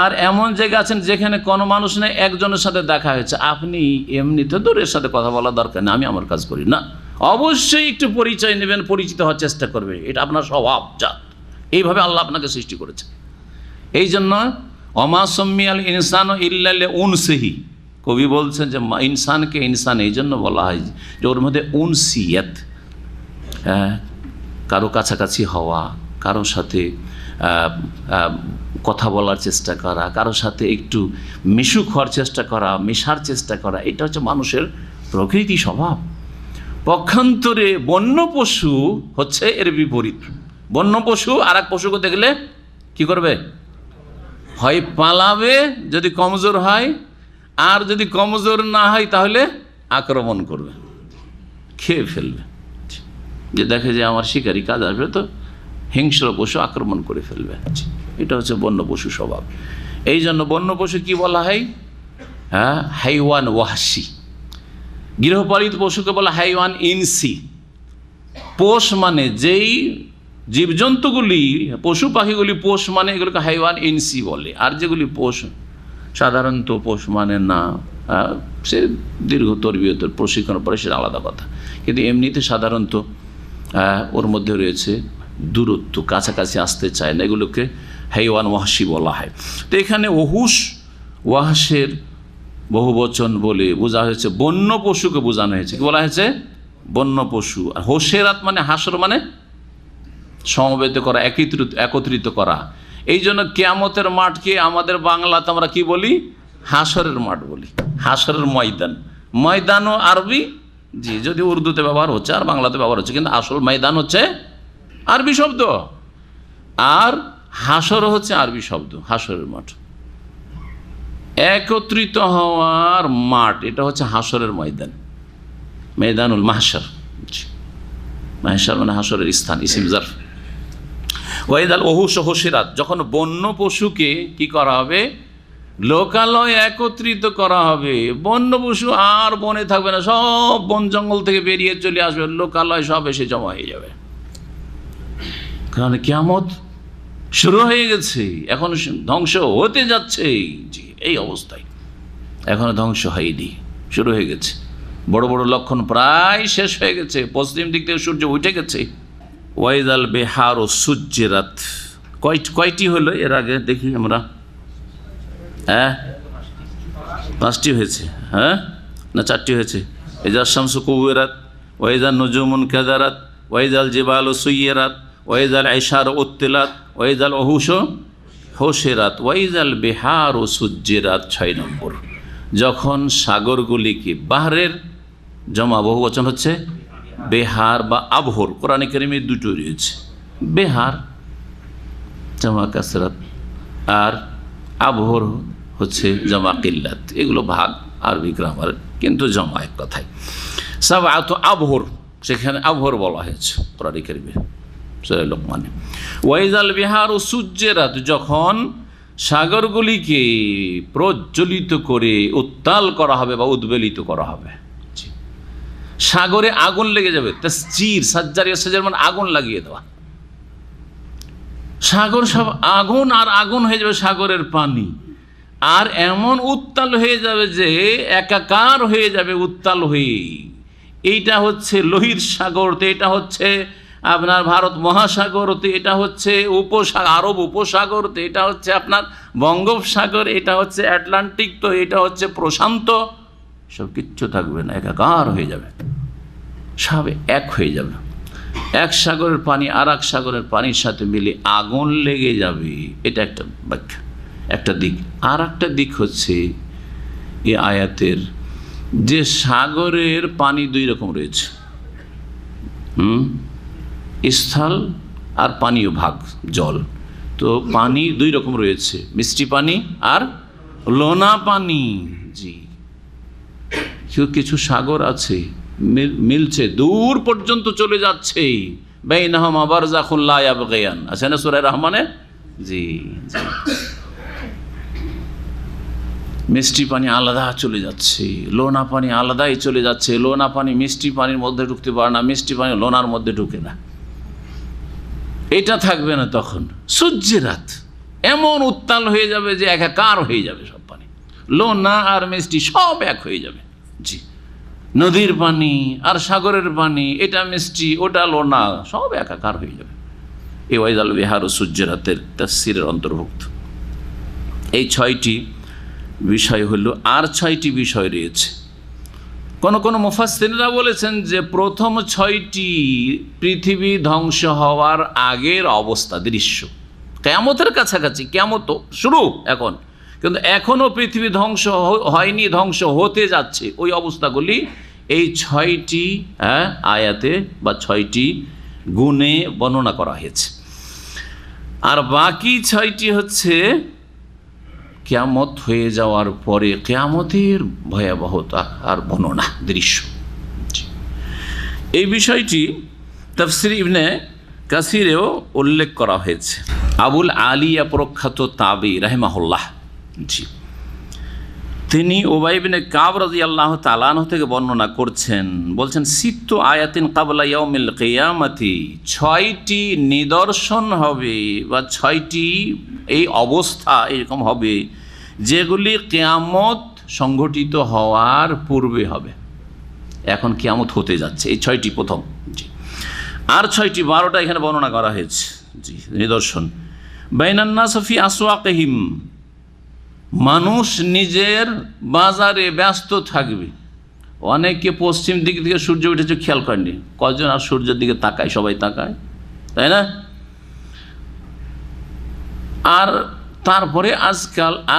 আর এমন জায়গা আছেন যেখানে কোনো মানুষ নেই, একজনের সাথে দেখা হয়েছে, আপনি এমনিতে দূরের সাথে কথা বলা দরকার নেই, আমি আমার কাজ করি না, অবশ্যই একটু পরিচয় নেবেন, পরিচিত হওয়ার চেষ্টা করবে, এটা আপনার স্বভাব জাত। এইভাবে আল্লাহ আপনাকে সৃষ্টি করেছে। এই জন্য অমা সম্মিয়াল ইনসান ইল্লাল উনসিহি, কবি বলছেন যে ইনসানকে ইনসান এই জন্য বলা হয় যে ওর মধ্যে উনসিয়াত, কারো কাছাকাছি হওয়া, কারোর সাথে কথা বলার চেষ্টা করা, কারোর সাথে একটু মিশুক হওয়ার চেষ্টা করা, মেশার চেষ্টা করা, এটা হচ্ছে মানুষের প্রকৃতি, স্বভাব। পক্ষান্তরে বন্য পশু হচ্ছে এর বিপরীত। বন্য পশু আর এক পশুকে দেখলে কি করবে? হয় পালাবে যদি কমজোর হয়, আর যদি কমজোর না হয় তাহলে আক্রমণ করবে, খেয়ে ফেলবে। যে দেখে যে আমার শিকারী কাজ আসবে, তো হিংস্র পশু আক্রমণ করে ফেলবে। এটা হচ্ছে বন্য পশু স্বভাব। এই জন্য বন্য পশু কি বলা হয়? হ্যাঁ, হাইওয়ান ওয়াহশি। গৃহপালিত পশুকে বলা হাইওয়ান ইনসি। পোষ মানে যেই জীবজন্তুগুলি, পশু পাখিগুলি পোষ মানে এগুলোকে হাইওয়ান ইনসি বলে, আর যেগুলি পোষ সাধারণত পোষ মানে না, সে দীর্ঘ তরবিয়তের প্রশিক্ষণ পরে সেটা আলাদা কথা, কিন্তু এমনিতে সাধারণত ওর মধ্যে রয়েছে দূরত্ব, কাছাকাছি আসতে চায় না, এগুলোকে হাইওয়ান ওয়াহশি বলা হয়। তো এখানে ওহুস ওয়াহশের বহুবচন বলে বোঝা হয়েছে, বন্য পশুকে বোঝানো হয়েছে। কি বলা হয়েছে? বন্য পশু। আর হোসেরাত মানে হাসর, মানে সমবেত করা, একত্রিত করা। এই জন্য কিয়ামতের মাঠকে আমাদের বাংলাতে আমরা কি বলি? হাসরের মাঠ বলি, হাসরের ময়দান। ময়দানও আরবি, জি, যদি উর্দুতে ব্যবহার হচ্ছে আর বাংলাতে ব্যবহার হচ্ছে, কিন্তু আসল ময়দান হচ্ছে আরবি শব্দ, আর হাসর হচ্ছে আরবি শব্দ, হাসরের মাঠ। একত্রিত হওয়ার মাঠ, এটা হচ্ছে হাসরের ময়দান, ময়দানুল মাহশর। মাহশর মানে হাসরের স্থান, ইসিম জারফ। ওয়াইদাল ওহুস হোসেরাত, যখন বন্য পশুকে কি করা হবে? লোকালয় একত্রিত করা হবে। বন্য পশু আর বনে থাকবে না, সব বন জঙ্গল থেকে বেরিয়ে চলে আসবে, লোকালয় সব এসে জমা হয়ে যাবে। কারণ কিয়ামত শুরু হয়ে গেছে, এখন ধ্বংস হতে যাচ্ছে। জি, এই অবস্থায় এখনো ধ্বংস হয়নি, শুরু হয়ে গেছে। বড় বড় লক্ষণ প্রায় শেষ হয়ে গেছে, পশ্চিম দিক থেকে সূর্য উঠে গেছে। ওয়াইদাল বেহার ও সুজ্জেরাত, কয়টি হলো এর আগে দেখি আমরা? হ্যাঁ, 5টি হয়েছে। হ্যাঁ না 4টি হয়েছে? এজাল শামসু কুওয়িরাত, ওয়াইদাল নুজুমুন কাদারাত, ওয়াইদাল জিবালু সুয়্যিরাত, ওয়াইদাল ইশার উত্তিলাত, ওয়াইদাল ওহুস হোসেরাত, ওয়াইদাল বিহার ও সুজ্জিরাত। 6 নম্বর, যখন সাগরগুলিকে, বাহরের জমা বহুবচন হচ্ছে বেহার বা আবহর, কোরআনে কারিমে 2টো রয়েছে, বেহার জমা কাসরাত আর আবহর হচ্ছে জমা কিল্লাত। এগুলো ভাগ আরবি গ্রামার, কিন্তু জমা এক কথায়। সাবআত আবহর, সেখানে আবহর বলা হয়েছে কোরআনে কারিমে সূরা লোকমানে। ওয়াইদাল বিহারু সুজ্জিরাত, যখন সাগরগুলিকে প্রজ্বলিত করে উত্তাল করা হবে বা উদ্বেলিত করা হবে। সাগরে আগুন লেগে যাবে, তাসজির, সাজ্জারিয়া সাজ্জার মানে আগুন লাগিয়ে দেওয়া। সাগর সব আগুন আর আগুন হয়ে যাবে, সাগরের পানি। আর এমন উত্তাল হয়ে যাবে যে একাকার হয়ে যাবে উত্তাল হয়ে। এইটা হচ্ছে লোহিত সাগর, তো এটা হচ্ছে আপনার ভারত মহাসাগর, তো এটা হচ্ছে আরব উপসাগর, তো এটা হচ্ছে আপনার বঙ্গোপসাগর, এটা হচ্ছে আটলান্টিক, তো এটা হচ্ছে প্রশান্ত, সব কিচ্ছু থাকবে না, একাকার হয়ে যাবে, সব এক হয়ে যাবে। এক সাগরের পানি আর এক সাগরের পানির সাথে মিলে আগুন লেগে যাবে। এটা একটা ব্যাখ্যা, একটা দিক। আর একটা দিক হচ্ছে এই আয়াতের যে সাগরের পানি দুই রকম রয়েছে, স্থল আর পানীয় ভাগ জল। তো পানি দুই রকম রয়েছে, মিষ্টি পানি আর লোনা পানি। জি, কিছু সাগর আছে মিলছে, দূর পর্যন্ত চলে যাচ্ছে, বাইনাহুমা বারযাখুন লা ইয়াবগিয়ান, আছে না সূরা রহমানে? জি, মিষ্টি পানি আলাদা চলে যাচ্ছে, লোনা পানি আলাদাই চলে যাচ্ছে। লোনা পানি মিষ্টি পানির মধ্যে ঢুকতে পারে না, মিষ্টি পানি লোনার মধ্যে ঢুকে না। এটা থাকবে না তখন। সূর্যের রাত এমন উত্তাল হয়ে যাবে যে একাকার হয়ে যাবে সব পানি, লোনা আর মিষ্টি সব এক হয়ে যাবে। জি, নদীর পানি আর সাগরের পানি, এটা মিষ্টি ওটা লোনা, সব একাকার হয়ে যাবে। এই ওয়াইদাল বিহার ও সূর্যের রাতের তাফসীরের অন্তর্ভুক্ত এই 6টি বিষয় হলো। আর 6টি বিষয় রয়েছে। কোন কোন মুফাসসিররা বলেছেন যে প্রথম 6টি পৃথিবী ধ্বংস হওয়ার আগের অবস্থা, দৃশ্য, কিয়ামতের কাছাকাছি, কিয়ামত শুরু এখন, কিন্তু এখনো পৃথিবী ধ্বংস হয়নি, ধ্বংস হতে যাচ্ছে। ওই অবস্থাগুলি এই 6টি আয়াতে বা 6টি গুণে বর্ণনা করা হয়েছে। আর বাকি 6টি হচ্ছে কিয়ামত হয়ে যাওয়ার পরে কিয়ামতের ভয়াবহতা আর বর্ণনা, দৃশ্য। এই বিষয়টি তাফসীর ইবনে কাসিরেও উল্লেখ করা হয়েছে। আবুল আলিয়া প্রখ্যাত তাবী রাহিমাহুল্লাহ, জি, তিনি উবাই ইবনে কাব রাদিয়াল্লাহু তাআলা আনহু থেকে বর্ণনা করছেন, বলছেন সিত্তু আয়াতিন ক্বাবলা ইয়াউমিল কিয়ামাতি, 6টি নিদর্শন হবে বা 6টি এই অবস্থা এরকম হবে যেগুলি কিয়ামত সংঘটিত হওয়ার পূর্বে হবে। এখন কিয়ামত হতে যাচ্ছে, এই 6টি প্রথম। জি, আর 6টি 12টা এখানে বর্ণনা করা হয়েছে। জি, নিদর্শন। বাইনান নাস ফি আসওয়াকিহিম, মানুষ নিজের বাজারে ব্যস্ত থাকবে। অনেকে পশ্চিম দিক থেকে সূর্য উঠেছে খেয়াল করেনি, কজন আর সূর্যের দিকে তাকায়? সবাই তাকায়, তাই না? আর তারপরে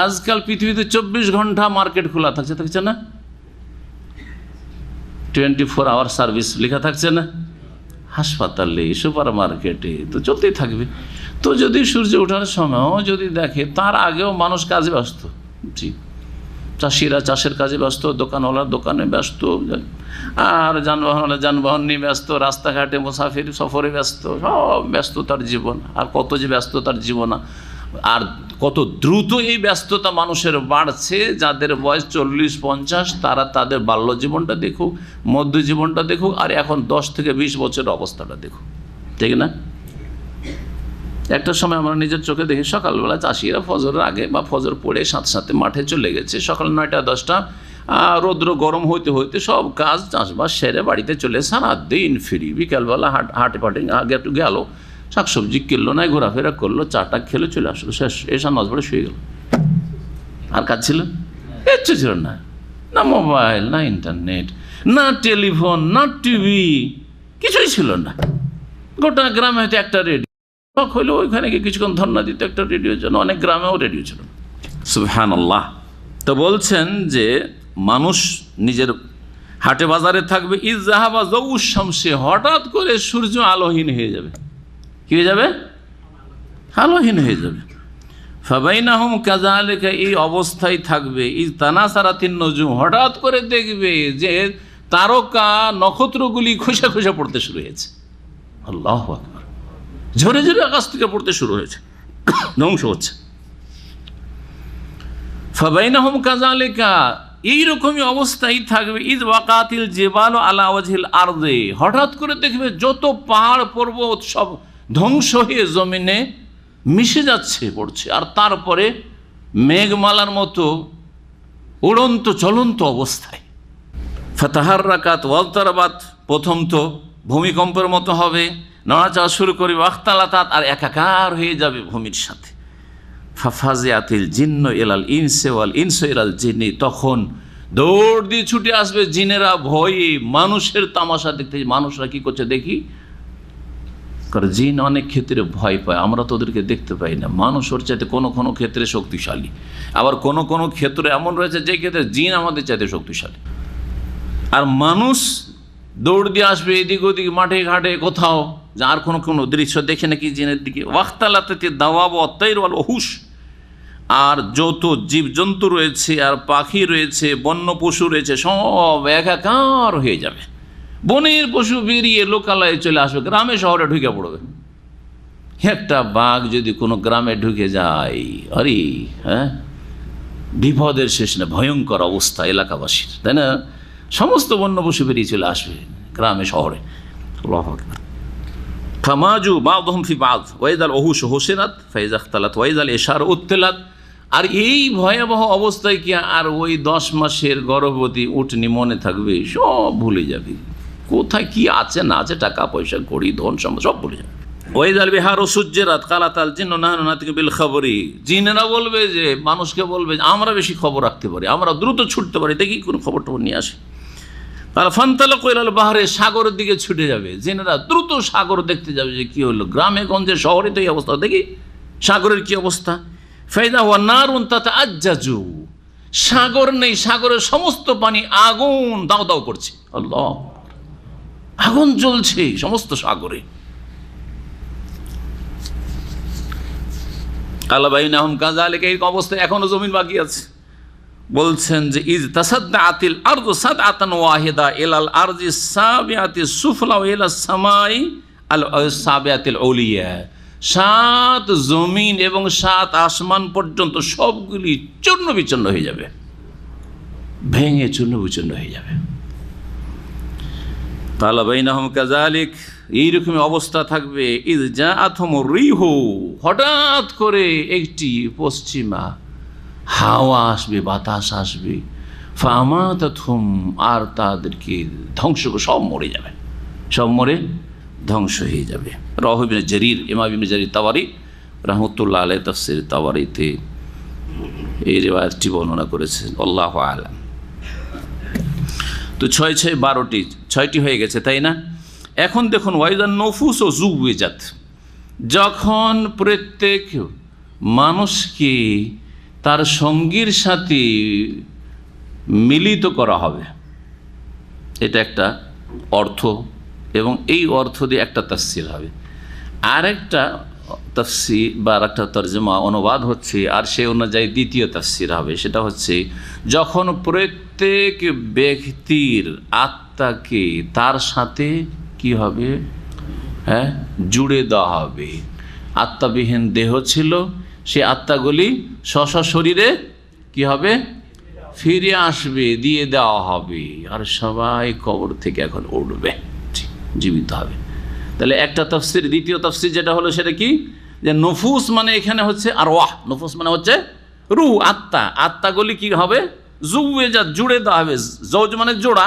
আজকাল পৃথিবীতে 24 ঘন্টা মার্কেট খোলা থাকছে না? 24 আওয়ার সার্ভিস লেখা থাকছে না? হাসপাতালে, সুপার মার্কেটে তো চলতেই থাকবে। তো যদি সূর্য ওঠার সময়ও যদি দেখে, তার আগেও মানুষ কাজে ব্যস্ত। জি, চাষিরা চাষের কাজে ব্যস্ত, দোকানওয়ালার দোকানে ব্যস্ত, আর যানবাহনওয়ালা যানবাহন নিয়ে ব্যস্ত, রাস্তাঘাটে মুসাফির সফরে ব্যস্ত, সব ব্যস্ততার জীবন। আর কত যে ব্যস্ততার জীবন, আর কত দ্রুত এই ব্যস্ততা মানুষের বাড়ছে। যাদের বয়স 40-50 তারা তাদের বাল্য জীবনটা দেখুক, মধ্য জীবনটা দেখুক, আর এখন 10 থেকে 20 বছরের অবস্থাটা দেখুক, ঠিক না? একটা সময় আমরা নিজের চোখে দেখি, সকালবেলা চাষিরা ফজরের আগে বা ফজর পড়ে সাথে সাথে মাঠে চলে গেছে, সকাল 9টা-10টা, রৌদ্র গরম হইতে হইতে সব কাজ চাষবাস সেরে বাড়িতে চলে সারাদিন ফিরি। বিকালবেলা হাটে ফাটে আগে একটু গেল, শাকসবজি কিনলো, নাই ঘোরাফেরা করলো, চাটা খেলে চলে আসলো, শেষ। এসে নামাজ পড়ে শুয়ে গেল। আর কাজ ছিল? কিচ্ছু ছিল না। না মোবাইল, না ইন্টারনেট, না টেলিফোন, না টিভি, কিছুই ছিল না। গোটা গ্রামে হয়তো একটা রেডিও, শখ হইলেও ওইখানে গিয়ে কিছুক্ষণ ধর্ণা দিত একটা রেডিওর জন্য। অনেক গ্রামেও রেডিও ছিল। সুবহানাল্লাহ। তো বলছেন যে মানুষ নিজের হাটে বাজারে থাকবে, ইজাহাবা জউশ শামসি, হঠাৎ করে সূর্য আলোহীন হয়ে যাবে। কি হয়ে যাবে? আলোহীন হয়ে যাবে। ফাবাইনাহুম কাযালিকা, এই অবস্থায় থাকবে। ইজ তানাসারাতিন নুজুম, হঠাৎ করে দেখবে যে তারকা নক্ষত্রগুলি খসে খসে পড়তে শুরু হয়েছে। আল্লাহু আকবার, ঝরে ঝরে আকাশ থেকে পড়তে শুরু হয়েছে, ধ্বংস হচ্ছে। ফাবাইনাহুম কাযালিকা, এইরকমই অবস্থায় থাকবে। ইজ ওয়াকাতিল জিবালু আলা ওয়াজহিল আরদি, হঠাৎ করে দেখবে যত পাহাড় পর্বত সব ধ্বংস হয়ে জমিনে মিশে যাচ্ছে, পড়ছে। আর তারপরে মেঘমালার মতো উড়ন্ত চলন্ত অবস্থায়। ফাতাহাররাকাত ওয়ালতারাবাত, প্রথম তো ভূমিকম্পের মতো হবে, নড়াচড়া শুরু করবে, ওয়াখতালাতাত, আর একাকার হয়ে যাবে ভূমির সাথে। ফাফাজিআতিল জিন্নু ইলাল ইনসি ওয়াল ইনসু ইলাল জিন্নি, তখন দৌড় দিয়ে ছুটে আসবে জিনেরা ভয়ে মানুষের তামাশা দেখতে। মানুষরা কি করছে দেখি, কারণ জিন অনেক ক্ষেত্রে ভয় পায়, আমরা তো ওদেরকে দেখতে পাই না। মানুষ ওর চাইতে কোনো কোনো ক্ষেত্রে শক্তিশালী, আবার কোনো কোনো ক্ষেত্রে এমন রয়েছে যে ক্ষেত্রে জিন আমাদের চাইতে শক্তিশালী। আর মানুষ দৌড় দিয়ে আসবে এদিক ওদিক, মাঠে ঘাটে কোথাও, যার কোনো কোনো দৃশ্য দেখে নাকি জিনের দিকে। ওয়াখতালাতাতি দাওয়াব ওয়াত-তায়র ওয়াল ওহুশ, আর যত জীবজন্তু রয়েছে আর পাখি রয়েছে, বন্য পশু রয়েছে, সব একাকার হয়ে যাবে। বনের পশু বেরিয়ে লোকালয়ে চলে আসবে, গ্রামে শহরে ঢুকে পড়বে। একটা বাঘ যদি কোনো গ্রামে ঢুকে যায়, আরে হ্যাঁ, বিপদের শেষ না, ভয়ঙ্কর অবস্থা এলাকাবাসীর, তাই না? সমস্ত বন্য পশু বেরিয়ে চলে আসবে গ্রামে শহরে। আল্লাহু আকবার। ফামাজু বাযুহুম ফি বায ওয়াইদাল ওহুশ হুসিরাত ফাইযা ইখতালাত ওয়াইদাল ইশার উত্তিলাত। আর এই ভয়াবহ অবস্থায় কি আর ওই 10 মাসের গর্ভবতী উটনি মনে থাকবে? সব ভুলে যাবে, কোথায় কি আছে না আছে, টাকা পয়সা কড়ি ধন সম্পদ সব ভুলে যাবে। ওয়াইদাল বিহারু সুজ্জিরাত কালাতাল জিন্নু নাহনু নাতিকু বিল খবরি, জিনেরা বলবে যে, মানুষকে বলবে যে আমরা বেশি খবর রাখতে পারি, আমরা দ্রুত ছুটতে পারি, দেখি কোন খবর টবর নিয়ে আসে। তাহলে ফান্তালাকু ইলাল বাহরে, সাগরের দিকে ছুটে যাবে জিনেরা, দ্রুত সাগর দেখতে যাবে যে কি হলো। গ্রামে গঞ্জে শহরে তো এই অবস্থা, দেখি সাগরের কি অবস্থা। ফাইদা হুয়া নারুন তাতাআজ্জাজু, সাগর নেই, সাগরের সমস্ত পানি আগুন দাও দাও করছে। আল্লাহ, আগুন জ্বলছে সমস্ত সাগরে। কালা বাইনাহুম কাযালিকা, এই অবস্থা এখনো জমিন বাকি আছে। বলছেন যে ইজ তাসাদ্দাআতিল আরদু সাদআতান ওয়াহিদা ইলাল আরজি সাবিআতি সুফলা ওয়া ইলাস সামাই আল সাবিআতিল উলিয়া, 7 জমিন এবং 7 আসমান পর্যন্ত সবগুলি চূর্ণ বিচূর্ণ হয়ে যাবে, ভেঙে চূর্ণ বিচূর্ণ হয়ে যাবে। কালা বাইনাহুম কাযালিক, এইরকম অবস্থা থাকবে। ইজ জাআতহুমুর রিহু, হঠাৎ করে একটি পশ্চিমা হাওয়া আসবে, বাতাস আসবে। ফামাতাতহুম, আর তাদেরকে ধ্বংস করে সব মরে যাবে, সব মরে ধ্বংস হয়ে যাবে। রাওয়াহু ইবনে জারীর, ইমাম ইবনে জারীর তাবারী রাহমাতুল্লাহ আলাইহি তাফসীর তাবারীতে এই রিওয়ায়াতটি বর্ণনা করেছেন। আল্লাহু আ'লাম। তো 6 6 12টি, 6টি হয়ে গেছে, তাই না? এখন দেখুন, ওয়াইদান নফুস ও জুওয়াজাত, যখন প্রত্যেক মানুষকে তার সঙ্গীর সাথে মিলিত করা হবে, এটা একটা অর্থ, এবং এই অর্থ দিয়ে একটা তাফসীর হবে। আর একটা তাফসীর বা আর একটা তরজমা অনুবাদ হচ্ছে, আর সে অনুযায়ী দ্বিতীয় তাফসীর হবে, সেটা হচ্ছে যখন প্রত্যেক ব্যক্তির আত্মাকে তার সাথে কি হবে, হ্যাঁ, জুড়ে দেওয়া হবে। আত্মাবিহীন দেহ ছিল, সে আত্মাগুলি স্ব শরীরে কি হবে, ফিরে আসবে, দিয়ে দেওয়া হবে, আর সবাই কবর থেকে এখন উঠবে, জীবিত হবে। তাহলে একটা তাফসীর। দ্বিতীয় তাফসীর যেটা হলো সেটা কি, যে নফুস মানে এখানে হচ্ছে আর ওয়াহ, নফুস মানে হচ্ছে রূহ, আত্মা। আত্মাগুলি কি হবে, জুওয়াজাত, জুড়ে দেওয়া হবে। জওজ মানে জোড়া,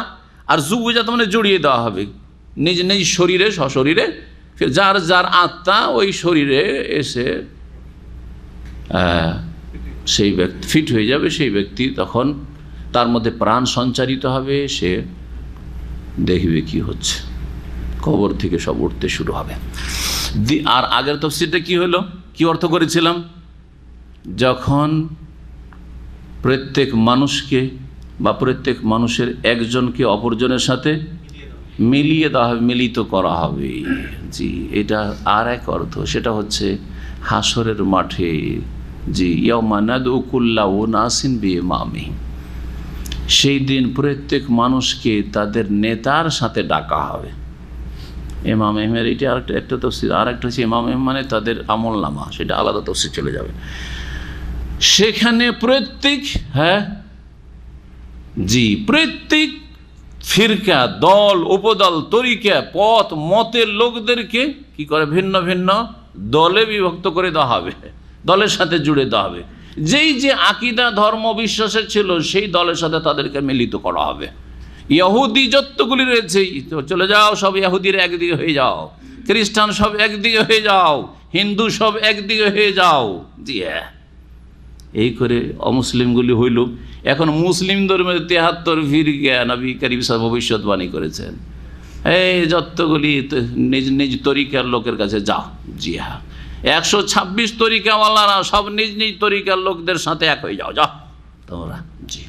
আর জুওয়াজাত মানে জড়িয়ে দেওয়া হবে নিজ নিজ শরীরে, সশরীরে। যার যার আত্মা ওই শরীরে এসে সেই ব্যক্তি ফিট হয়ে যাবে, সেই ব্যক্তি তখন তার মধ্যে প্রাণ সঞ্চারিত হবে, সে দেখবে কি হচ্ছে, কবর থেকে সব উঠতে শুরু হবে। আর আগের তাফসীরটা কি হলো, কি অর্থ করেছিলাম, যখন প্রত্যেক মানুষকে বা প্রত্যেক মানুষের একজনকে অপরজনের সাথে মিলিয়ে দেওয়া হবে, মিলিত করা হবে। জি, এটা আর এক অর্থ, সেটা হচ্ছে হাসরের মাঠে। জি, ইয়াউমা নাদউ কুল্লা উনাসিন বিইমামিহিম, সেই দিন প্রত্যেক মানুষকে তাদের নেতার সাথে ডাকা হবে। ইমাম আহমের এটা আরেকটা একটা তাফসীর। আর একটা হচ্ছে ইমাম আহম মানে তাদের আমল নামা, সেটা আলাদা তাফসীর চলে যাবে। সেখানে প্রত্যেক, হ্যাঁ জি, প্রত্যেক ফিরকা, দল, উপদল, তরিকা, পথ, মতের লোকদেরকে কি করে, ভিন্ন ভিন্ন দলে বিভক্ত করে দেওয়া হবে, দলের সাথে জুড়ে দেওয়া হবে। যেই যে আকীদা ধর্ম বিশ্বাসের ছিল সেই দলের সাথে তাদেরকে মিলিত করা হবে। ইহুদি যতগুলি রয়েছে চলে যাও, সব ইহুদির একদিকে হয়ে যাও, খ্রিস্টান সব একদিকে হয়ে যাও, হিন্দু সব একদিকে হয়ে যাও। জি হ্যাঁ, এই করে অমুসলিমগুলি হইল। এখন মুসলিম ধর্মের 73 ফিরকা নবী করিম সাল্লাল্লাহু আলাইহি ওয়াসাল্লাম ভবিষ্যৎবাণী করেছেন, এই যতগুলি নিজ নিজ তরিকার লোকের কাছে যাও। জি হ্যাঁ, 126 তরিকাওয়ালারা সব নিজ নিজ তরিকার লোকদের সাথে এক হয়ে যাও, যাও তোমরা। জি,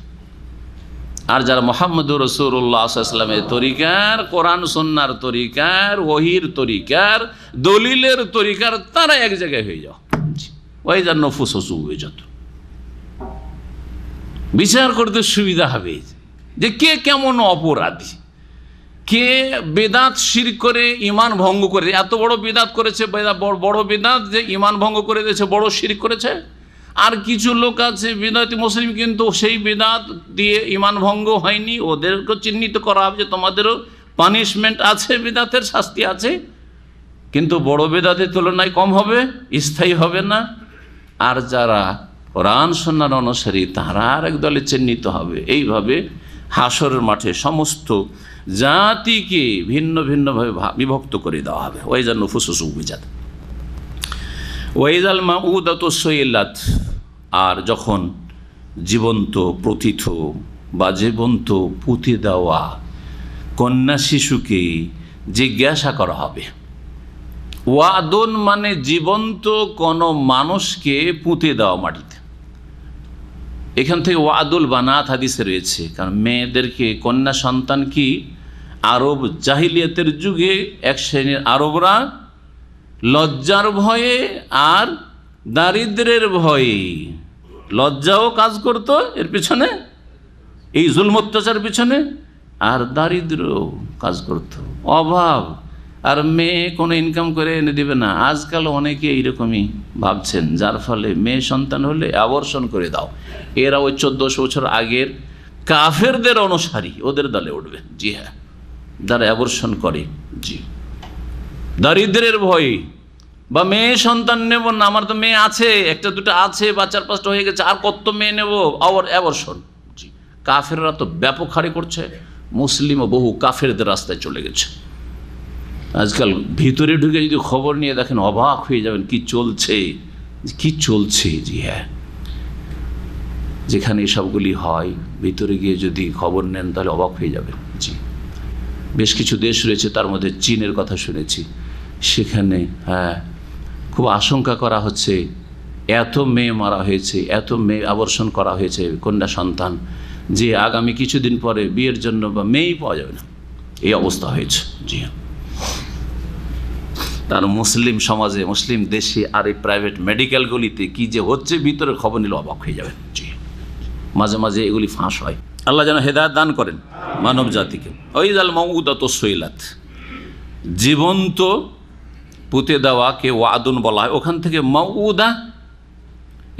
আর যারা মুহাম্মদুর রাসূলুল্লাহ সাল্লাল্লাহু আলাইহি ওয়াসাল্লামের তরিকার, কোরআন সুন্নাহর তরিকার, ওহীর তরিকার, দলিলের তরিকার, তারা এক জায়গায় হয়ে যাও। জি, ওই যার নফুস হয়ে যত বিচার করতে সুবিধা হবে যে কে কেমন অপরাধী, কে বেদাত শিরক করে ঈমান ভঙ্গ করে, এত বড় বেদাত করেছে, বড় বেদাত যে ঈমান ভঙ্গ করে দিয়েছে, বড় শিরক করেছে। আর কিছু লোক আছে বেদাতি মুসলিম, কিন্তু সেই বেদাত দিয়ে ঈমান ভঙ্গ হয়নি, ওদেরকে চিহ্নিত করা হবে যে তোমাদেরও পানিশমেন্ট আছে, বেদাতের শাস্তি আছে, কিন্তু বড় বেদাতের তুলনায় কম হবে, স্থায়ী হবে না। আর যারা কোরআন সুন্নাহর অনুসারী তারা আর এক দলে চিহ্নিত হবে। এইভাবে হাসরের মাঠে সমস্ত জাতিকে ভিন্ন ভিন্নভাবে বিভক্ত করে দেওয়া হবে। ওয়াইজান নুফুসুস উবিজাত ওয়াইজাল মাউদাতু সুইলাত, আর যখন জীবন্ত প্রথিত বা জীবন্ত পুঁতে দেওয়া কন্যা শিশুকে জিজ্ঞাসা করা হবে। ওয়াদুন মানে জীবন্ত কোনো মানুষকে পুঁতে দেওয়া মাটিতে। এখান থেকে ওয়াদুল বানাত হাদিসে রয়েছে, কারণ মেয়েদেরকে কন্যা সন্তান কি আরব জাহিলিয়াতের যুগে এক শ্রেণীর আরবরা লজ্জার ভয়ে আর দারিদ্রের ভয়ে, লজ্জাও কাজ করত এর পিছনে, এই জুলম অত্যাচার পিছনে, আর দারিদ্র কাজ করত, অভাব। আর মেয়ে কোনো ইনকাম করে এনে দেবে না, আজকাল অনেকে এইরকমই ভাবছেন, যার ফলে মেয়ে সন্তান হলে অ্যাবর্শন করে দাও। এরা ওই 1400 বছর আগের কাফেরদের অনুসারী, ওদের দলে উঠবে। জি হ্যাঁ, যারা অ্যাবর্শন করে। জি, দারিদ্রের ভয়ে বা মেয়ে সন্তান নেব না, আমার তো মেয়ে আছে, একটা দুটো আছে বা 4-5টা হয়ে গেছে, আর কত মেয়ে নেব, আবার অ্যাবর্শন। জি, কাফেররা তো ব্যাপক হারে করছে, মুসলিমও বহু কাফেরদের রাস্তায় চলে গেছে। আজকাল ভিতরে ঢুকে যদি খবর নিয়ে দেখেন অবাক হয়ে যাবেন, কি চলছে, কি চলছে। জি হ্যাঁ, যেখানে এসবগুলি হয় ভিতরে গিয়ে যদি খবর নেন তাহলে অবাক হয়ে যাবেন। জি, বেশ কিছু দেশ রয়েছে, তার মধ্যে চীনের কথা শুনেছি, সেখানে হ্যাঁ খুব আশঙ্কা করা হচ্ছে, এত মেয়ে মারা হয়েছে, এত মেয়ে আবর্ষণ করা হয়েছে কন্যা সন্তান, যে আগামী কিছুদিন পরে বিয়ের জন্য বা মেয়েই পাওয়া যাবে না, এই অবস্থা হয়েছে। জি হ্যাঁ, তার মুসলিম সমাজে, মুসলিম দেশে আর এই প্রাইভেট মেডিকেলগুলিতে কি যে হচ্ছে, ভিতরে খবর নিলে অবাক হয়ে যাবেন। জি, মাঝে মাঝে এগুলি ফাঁস হয়। আল্লাহ যেন হেদায়েত দান করেন মানব জাতিকে। ওয়াইজাল মাউদাতু সুইলাত, জীবন্ত পুঁতে দেওয়াকে ওয়াদুন বলা হয়। ওখান থেকে মাউদা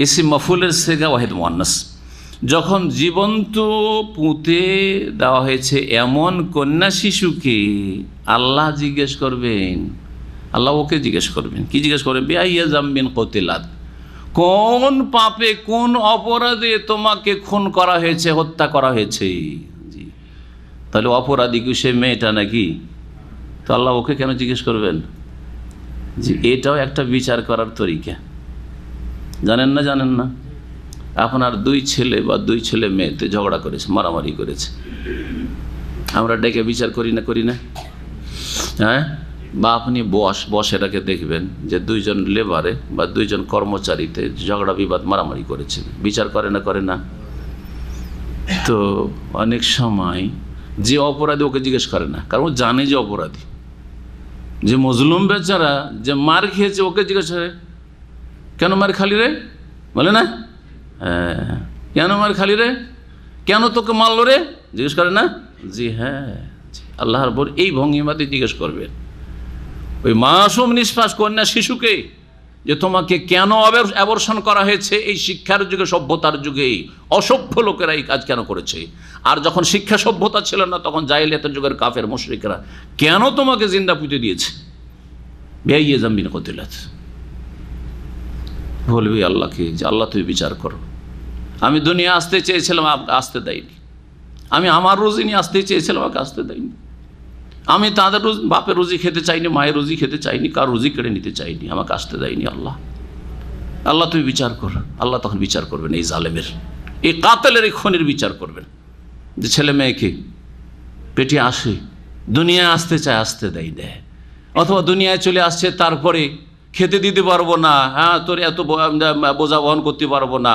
ইসিম মাফুলের সিগা ওয়াহিদ মুআন্নাস। যখন জীবন্ত পুঁতে দেওয়া হয়েছে এমন কন্যা শিশুকে আল্লাহ জিজ্ঞেস করবেন, আল্লাহ ওকে জিজ্ঞেস করবেন, কি জিজ্ঞেস করবেন? বিআইয়ি যামবিন কুতিলাত, কোন পাপে কোন অপরাধে তোমাকে খুন করা হয়েছে, হত্যা করা হয়েছে। জি, তাহলে অপরাধী কি সে মেয়েটা নাকি? তো আল্লাহ ওকে কেন জিজ্ঞেস করবেন? জি, এটাও একটা বিচার করার তরিকা। জানেন না? জানেন না? আপনার 2 ছেলে বা 2 ছেলে মেয়েতে ঝগড়া করেছে, মারামারি করেছে, আমরা ডেকে বিচার করি না? করি না? হ্যাঁ, বা আপনি বসেরাকে দেখবেন যে 2 জন লেবারে বা 2 জন কর্মচারীতে ঝগড়া বিবাদ মারামারি করেছে, বিচার করে না? করে না? তো অনেক সময় যে অপরাধী ওকে জিজ্ঞেস করে না, কারণ ও জানে যে অপরাধী। যে মজলুম বেচারা যে মার খেয়েছে ওকে জিজ্ঞেস করে, কেন মার খালি রে? বলে না, হ্যাঁ, কেন মার খালি রে, কেন তোকে মারলো রে, জিজ্ঞেস করে না? জি হ্যাঁ, আল্লাহর বর এই ভঙ্গিমাতে জিজ্ঞেস করবেন ওই মাসুম নিষ্পাস কন্যা শিশুকে যে তোমাকে কেন অ্যাবর্শন করা হয়েছে। এই শিক্ষার যুগে, সভ্যতার যুগে অসভ্য লোকেরা এই কাজ কেন করেছে? আর যখন শিক্ষা সভ্যতা ছিল না, তখন জাহিলিয়াতের যুগের কাফের মুশরিকরা কেন তোমাকে জিন্দা পুঁতে দিয়েছে? বিআইয়ি যামবিন কুতিলাত। বলবি আল্লাহকে যে আল্লাহ তুমি বিচার করো, আমি দুনিয়া আসতে চেয়েছিলাম, আসতে দেয়নি। আমি আমার রুজি নিয়ে আসতে চেয়েছিলাম, আমাকে আসতে দেয়নি। আমি তাদের বাপের রুজি খেতে চাইনি, মায়ের রুজি খেতে চাইনি, কার রুজি কেড়ে নিতে চাইনি, আমাকে আসতে দেয়নি। আল্লাহ আল্লাহ তুমি বিচার করো। আল্লাহ তখন বিচার করবেন এই জালেমের, এই কাতেলের, এই খুনির বিচার করবেন। যে ছেলে মেয়েকে পেটে আসে, দুনিয়ায় আসতে চায়, আসতে দেয় দেয়, অথবা দুনিয়ায় চলে আসছে তারপরে খেতে দিতে পারবো না, হ্যাঁ তোর এত বোঝা বহন করতে পারবো না,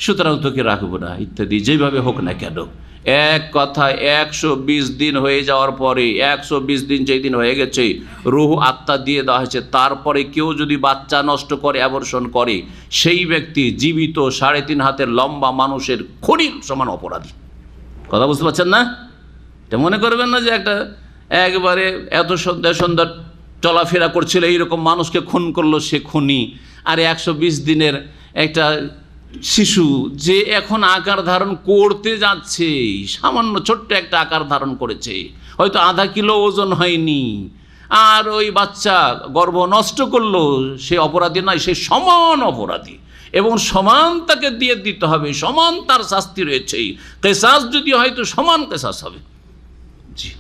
সুতরাং তোকে রাখবো না, ইত্যাদি যেভাবে হোক না কেন। এক কথায় 120 দিন হয়ে যাওয়ার পরে, 120 দিন যেই দিন হয়ে গেছে, রুহ আত্মা দিয়ে দেওয়া হয়েছে, তারপরে কেউ যদি বাচ্চা নষ্ট করে, অ্যাবর্শন করে, সেই ব্যক্তি জীবিত 3.5 হাতের লম্বা মানুষের খুনির সমান অপরাধী। কথা বুঝতে পারছেন না? এটা মনে করবেন না যে একটা একবারে এত সুন্দর চলাফেরা করছিল এইরকম মানুষকে খুন করলো সে খুনি, আর 120 দিনের একটা শিশু যে এখন আকার ধারণ করতে যাচ্ছে, সামান্য ছোট্ট একটা আকার ধারণ করেছে, হয়তো আধা কিলো ওজন হয়নি, আর ওই বাচ্চা গর্ভ নষ্ট করলো, সে অপরাধী নয়, সে সমান অপরাধী, এবং সমান তাকে দিয়ে দিতে হবে, সমান তার শাস্তি রয়েছে। কেসাস যদি হয় তো সমান কেসাস হবে। জি,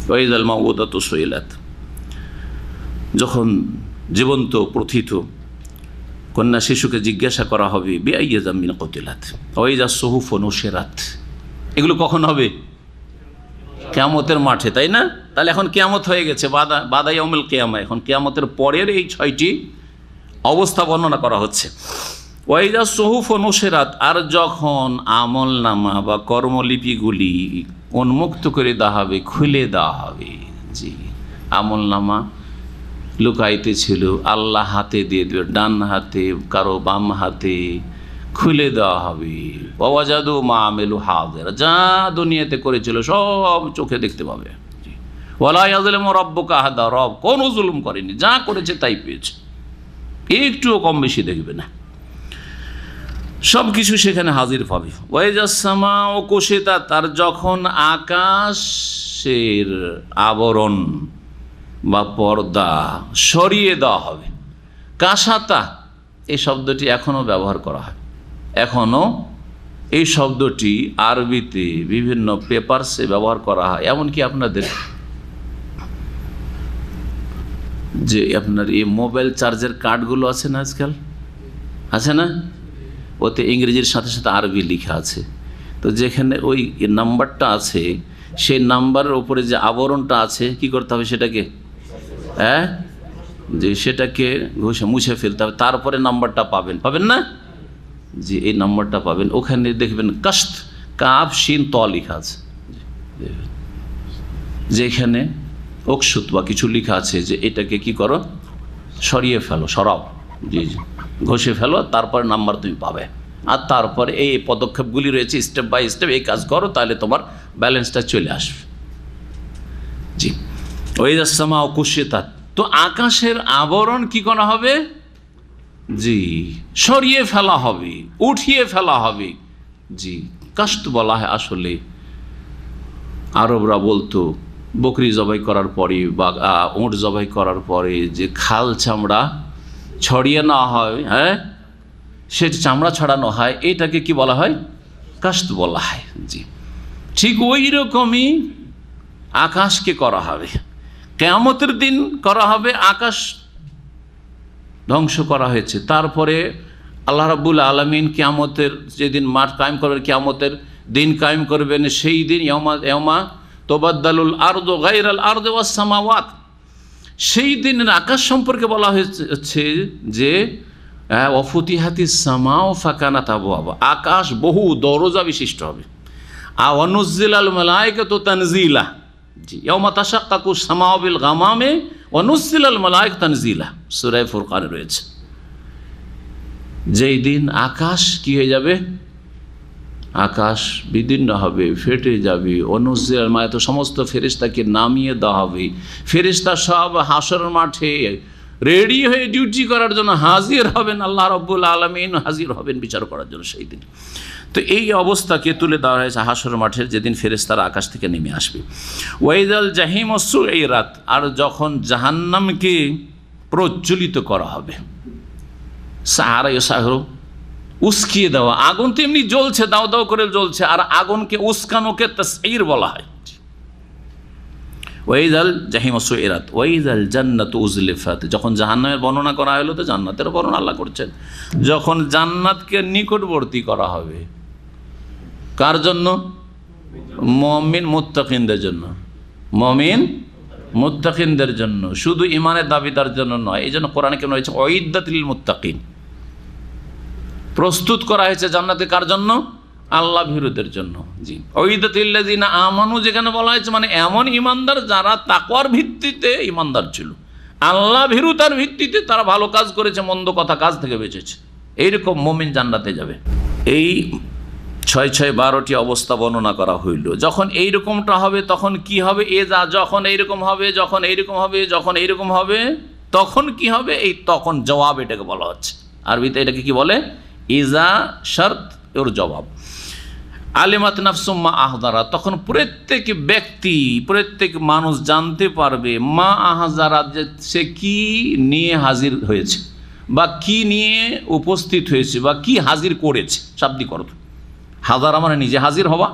ওয়াইযাল মাউউদাতু সুইলাত, যখন জীবন্ত প্রথিত কন্যা শিশুকে জিজ্ঞাসা করা হবে বিআইয়ি যামবিন কুতিলাত, ওয়াইযাস সুহুফু নুশিরাত, এগুলো কখন হবে? কিয়ামতের মাঠে, তাই না? তাহলে এখন কিয়ামত হয়ে গেছে, বাদা ইয়াউমুল কিয়ামা, এখন কিয়ামতের পরের এই 6টি অবস্থা বর্ণনা করা হচ্ছে। ওয়াইযাস সুহুফু নুশিরাত, আর যখন আমলনামা বা কর্মলিপিগুলি উন্মুক্ত করে দেওয়া হবে, খুলে দেওয়া হবে। জি, আমলনামা লুকাইতে ছিল, আল্লাহ হাতে দিয়ে দেবে, ডান হাতে, কারো বাম হাতে, খুলে দেওয়া হবে। ওয়াজাদু মা আমিলু হাজির, যা দুনিয়াতে করেছিল সব চোখে দেখতে পাবে। ওয়ালা ইয়াযলিমু রাব্বুকা আহাদা, রব কোনো জুলুম করেনি, যা করেছে তাই পেয়েছে, একটুও কম বেশি দেখবে না, সব কিছু সেখানে হাজির পাবে। ওয়াইযাস সামাউ কুশিতাত, আর যখন আকাশের আবরণ বা পর্দা সরিয়ে দেওয়া হবে। কাশাতা এই শব্দটি এখনও ব্যবহার করা হয়, এখনও এই শব্দটি আরবিতে বিভিন্ন পেপারসে ব্যবহার করা হয়। এমনকি আপনাদের যে আপনার এই মোবাইল চার্জের কার্ডগুলো আছে না আজকাল, আছে না, ওতে ইংরেজির সাথে সাথে আরবি লেখা আছে। তো যেখানে ওই নাম্বারটা আছে, সেই নাম্বারের উপরে যে আবরণটা আছে, কি করতে হবে সেটাকে, হ্যাঁ, যে সেটাকে ঘষে মুছে ফেলতে হবে, তারপরে নাম্বারটা পাবেন না? যে এই নাম্বারটা পাবেন, ওখানে দেখবেন কাস্ত, কাফ শিন ত লেখা আছে, যেখানে অকসুত বা কিছু লেখা আছে যে এটাকে কি করো, সরিয়ে ফেলো, সরাও, জি জি, ঘষে ফেলো, তারপরে নাম্বার তুমি পাবে। আর তারপরে এই পদক্ষেপগুলি রয়েছে, স্টেপ বাই স্টেপ এই কাজ করো, তাহলে তোমার ব্যালেন্সটা চলে আসবে। জি, ওয়াইযাস সামাউ কুশিতাত, তো আকাশের আবরণ কি করা হবে? জি, সরিয়ে ফেলা হবে, উঠিয়ে ফেলা হবে। জি, কাস্ত বলা হয় আসলে, আরবরা বলতো বকরি জবাই করার পরে বা উট জবাই করার পরে যে খাল চামড়া ছড়িয়ে নেওয়া হয়, হ্যাঁ, সে চামড়া ছড়ানো হয়, এটাকে কি বলা হয়? কাস্ত বলা হয়। জি, ঠিক ওই রকমই আকাশকে করা হবে, কিয়ামতের দিন করা হবে। আকাশ ধ্বংস করা হয়েছে, তারপরে আল্লাহ রাব্বুল আলামিন কিয়ামতের যেদিন মাঠ কায়েম করবেন, কিয়ামতের দিন কায়েম করবেন, সেই দিন ইয়ামা তুবাদ্দালুল আরদু গায়রাল আরদি ওয়াস সামাওয়াত, সেই দিনের আকাশ সম্পর্কে বলা হচ্ছে যে ওয়াফুতিহাতিস সামাউ ফাকানাত আবওয়াবা, আকাশ বহু দরজা বিশিষ্ট হবে। ওয়া নুজ্জিলাল মালায়েকাতু তানজিলা, জি, ইয়াউমা তাশাক্কাকুস সামাউ বিল গামামে ওয়া নুজ্জিলাল মালায়েকাতু তানজিলা, সূরা ফুরকানে রয়েছে। যেই দিন আকাশ কি হয়ে যাবে, আকাশ বিদীর্ণ হবে, ফেটে যাবে। অনুজ্জিলাল মালায়েকাতু, সমস্ত ফেরেশতাকে নামিয়ে দেওয়া হবে। ফেরেশতা সব হাসরের মাঠে রেডি হয়ে ডিউটি করার জন্য হাজির হবেন, আল্লাহ রাব্বুল আলামিন হাজির হবেন বিচার করার জন্য সেই দিন। তো এই অবস্থাকে তুলে দেওয়া হয়েছে হাসরের মাঠের, যেদিন ফেরেশতারা আকাশ থেকে নেমে আসবে। ওয়াইযাল জাহিমু সুইরাত, আর যখন জাহান্নামকে প্রজ্বলিত করা হবে। সাহারা সাহর উস্কিয়ে দেওয়া, আগুন তো এমনি জ্বলছে, দাও দাও করে জ্বলছে, আর আগুনকে উস্কানোকে তাসঈর বলা হয়। ওয়াইদাল জাহিম সুইরাত ওয়াইদাল জান্নাতু উজলিফাত, যখন জাহান্নামের বর্ণনা করা হলো তো জান্নাতের বর্ণনা আল্লাহ করছেন। যখন জান্নাতকে নিকটবর্তী করা হবে, কার জন্য? মুমিন মুত্তাকিনদের জন্য। মুমিন মুত্তাকিনদের জন্য, শুধু ইমানের দাবিদার জন্য নয়। এই জন্য কোরআনে কেন হয়েছে উইদ্দাত লিল মুত্তাকিন, প্রস্তুত করা হয়েছে জান্নাতে কার জন্য? আল্লাহ ভীরুদের জন্য। জি, উইদ্দাত লিল্লাযিনা আমানু যেখানে বলা হয়েছে মানে এমন ইমানদার যারা তাকওয়ার ভিত্তিতে ইমানদার ছিল, আল্লাহ ভীরুতার ভিত্তিতে তারা ভালো কাজ করেছে, মন্দ কথা কাজ থেকে বেঁচেছে, এইরকম মুমিন জান্নাতে যাবে। এই 6-6-12টি অবস্থা বর্ণনা করা হইল। যখন এইরকমটা হবে তখন কি হবে? যখন এইরকম হবে, যখন এইরকম হবে, যখন এইরকম হবে, তখন কি হবে? এই তখন জবাব এটাকে বলা হচ্ছে। আরবিতে এটাকে কি বলে? ইজা শর্ত, ওর জবাব। আলিমাত নাফসুম মা আহদারা, তখন প্রত্যেক ব্যক্তি, প্রত্যেক মানুষ জানতে পারবে মা আহজারা, যে সে কি নিয়ে হাজির হয়েছে বা কি নিয়ে উপস্থিত হয়েছে বা কি হাজির করেছে। শাব্দিক অর্থ হাজারা মানে নিজে হাজির হওয়া,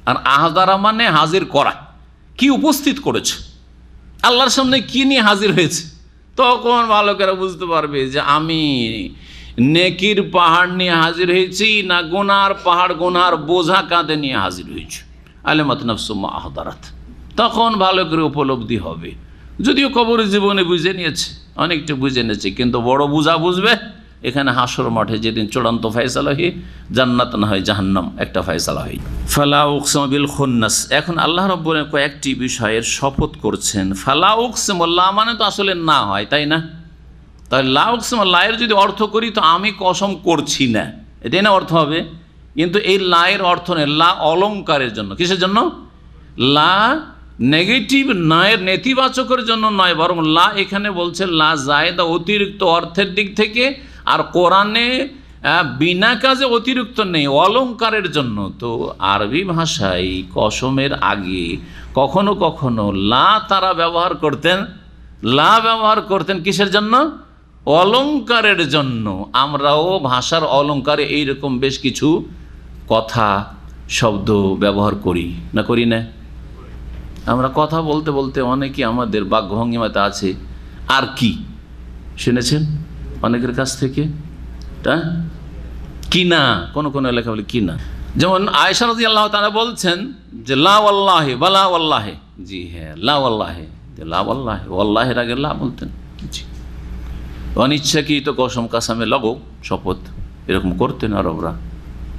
আর আহজারা মানে হাজির করা, কি উপস্থিত করেছে, আল্লাহর সামনে কি নিয়ে হাজির হয়েছে। তখন ভালো করে বুঝতে পারবে যে আমি নেকির পাহাড় নিয়ে হাজির হয়েছি না গুনার পাহাড়, গুনার বোঝা কাঁধে নিয়ে হাজির হয়েছি। আলিমাত নাফসুম মা আহদারাত, তখন ভালো করে উপলব্ধি হবে। যদিও কবর জীবনে বুঝে নিয়েছে, অনেকটা বুঝে নিয়েছে, কিন্তু বড় বুঝা বুঝবে এখানে হাসর মাঠে, যেদিন চূড়ান্ত ফয়সালা হয়, জান্নাত না হয় জাহান্নাম, একটা ফয়সালা হয়। ফালা উকসিমু বিল খুন্নাস, এখন আল্লাহ রাব্বুল কয়েকটি বিষয়ের শপথ করছেন। ফালা উকসিমু, লা মানে তো আসলে না হয়, তাই না? তাহলে লা উকসিমু, লায়ের যদি অর্থ করি তো আমি কসম করছি না, এটাই না অর্থ হবে। কিন্তু এই লায়ের অর্থ নেই, লা অলঙ্কারের জন্য। কিসের জন্য? লা নেগেটিভ নয়, নেতিবাচকের জন্য নয়, বরং লা এখানে বলছে লা জায়েদা, অতিরিক্ত অর্থের দিক থেকে। আর কোরআনে বিনা কাজে অতিরিক্ত নেই, অলঙ্কারের জন্য। তো আরবি ভাষায় কসমের আগে কখনো কখনো লা তারা ব্যবহার করতেন। লা ব্যবহার করতেন কিসের জন্য? অলঙ্কারের জন্য। আমরাও ভাষার অলঙ্কারে এইরকম বেশ কিছু কথা শব্দ ব্যবহার করি না, করি না? আমরা কথা বলতে বলতে অনেকে আমাদের বাক্যভঙ্গিমাতে আছে আর কি, শুনেছেন অনেকের কাছ থেকে? কি না, কোনো কোনো এলাকা বলে কি না। যেমন আয়েশা রাদিয়াল্লাহু তাআলা বলছেন যে লা ওয়াল্লাহি বালা ওয়াল্লাহি, জি হ্যাঁ লা ওয়াল্লাহি, লা ওয়াল্লাহি, ওয়াল্লাহির আগে লা বলতেন। জি, অনিচ্ছাকৃত কসম, কাসামে লগো, শপথ, এরকম করতেন আরবরা।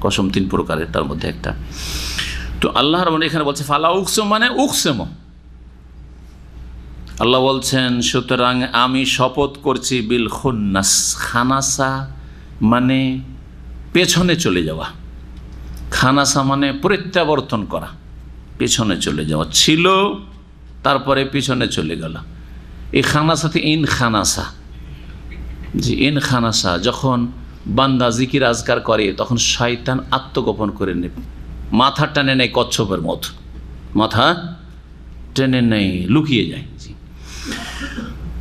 কসম 3 প্রকারের, তার মধ্যে একটা। তো আল্লাহ রাব্বুল এখানে বলছে ফালা উকসিম মানে উকসিম, আল্লাহ বলছেন সুতরাং আমি শপথ করছি বিল খুন্নাস। খানাসা মানে পেছনে চলে যাওয়া, খানাসা মানে প্রত্যাবর্তন করা, পেছনে চলে যাওয়া। ছিল তারপরে পিছনে চলে গেল। এই খানাসাতে ইন খানাসা, জি ইন খানাসা, যখন বান্দা জিকির আজকার করে তখন শয়তান আত্মগোপন করে নেবে, মাথা টেনে নেয় কচ্ছপের মতো, মাথা টেনে নেয়, লুকিয়ে যায়। জি,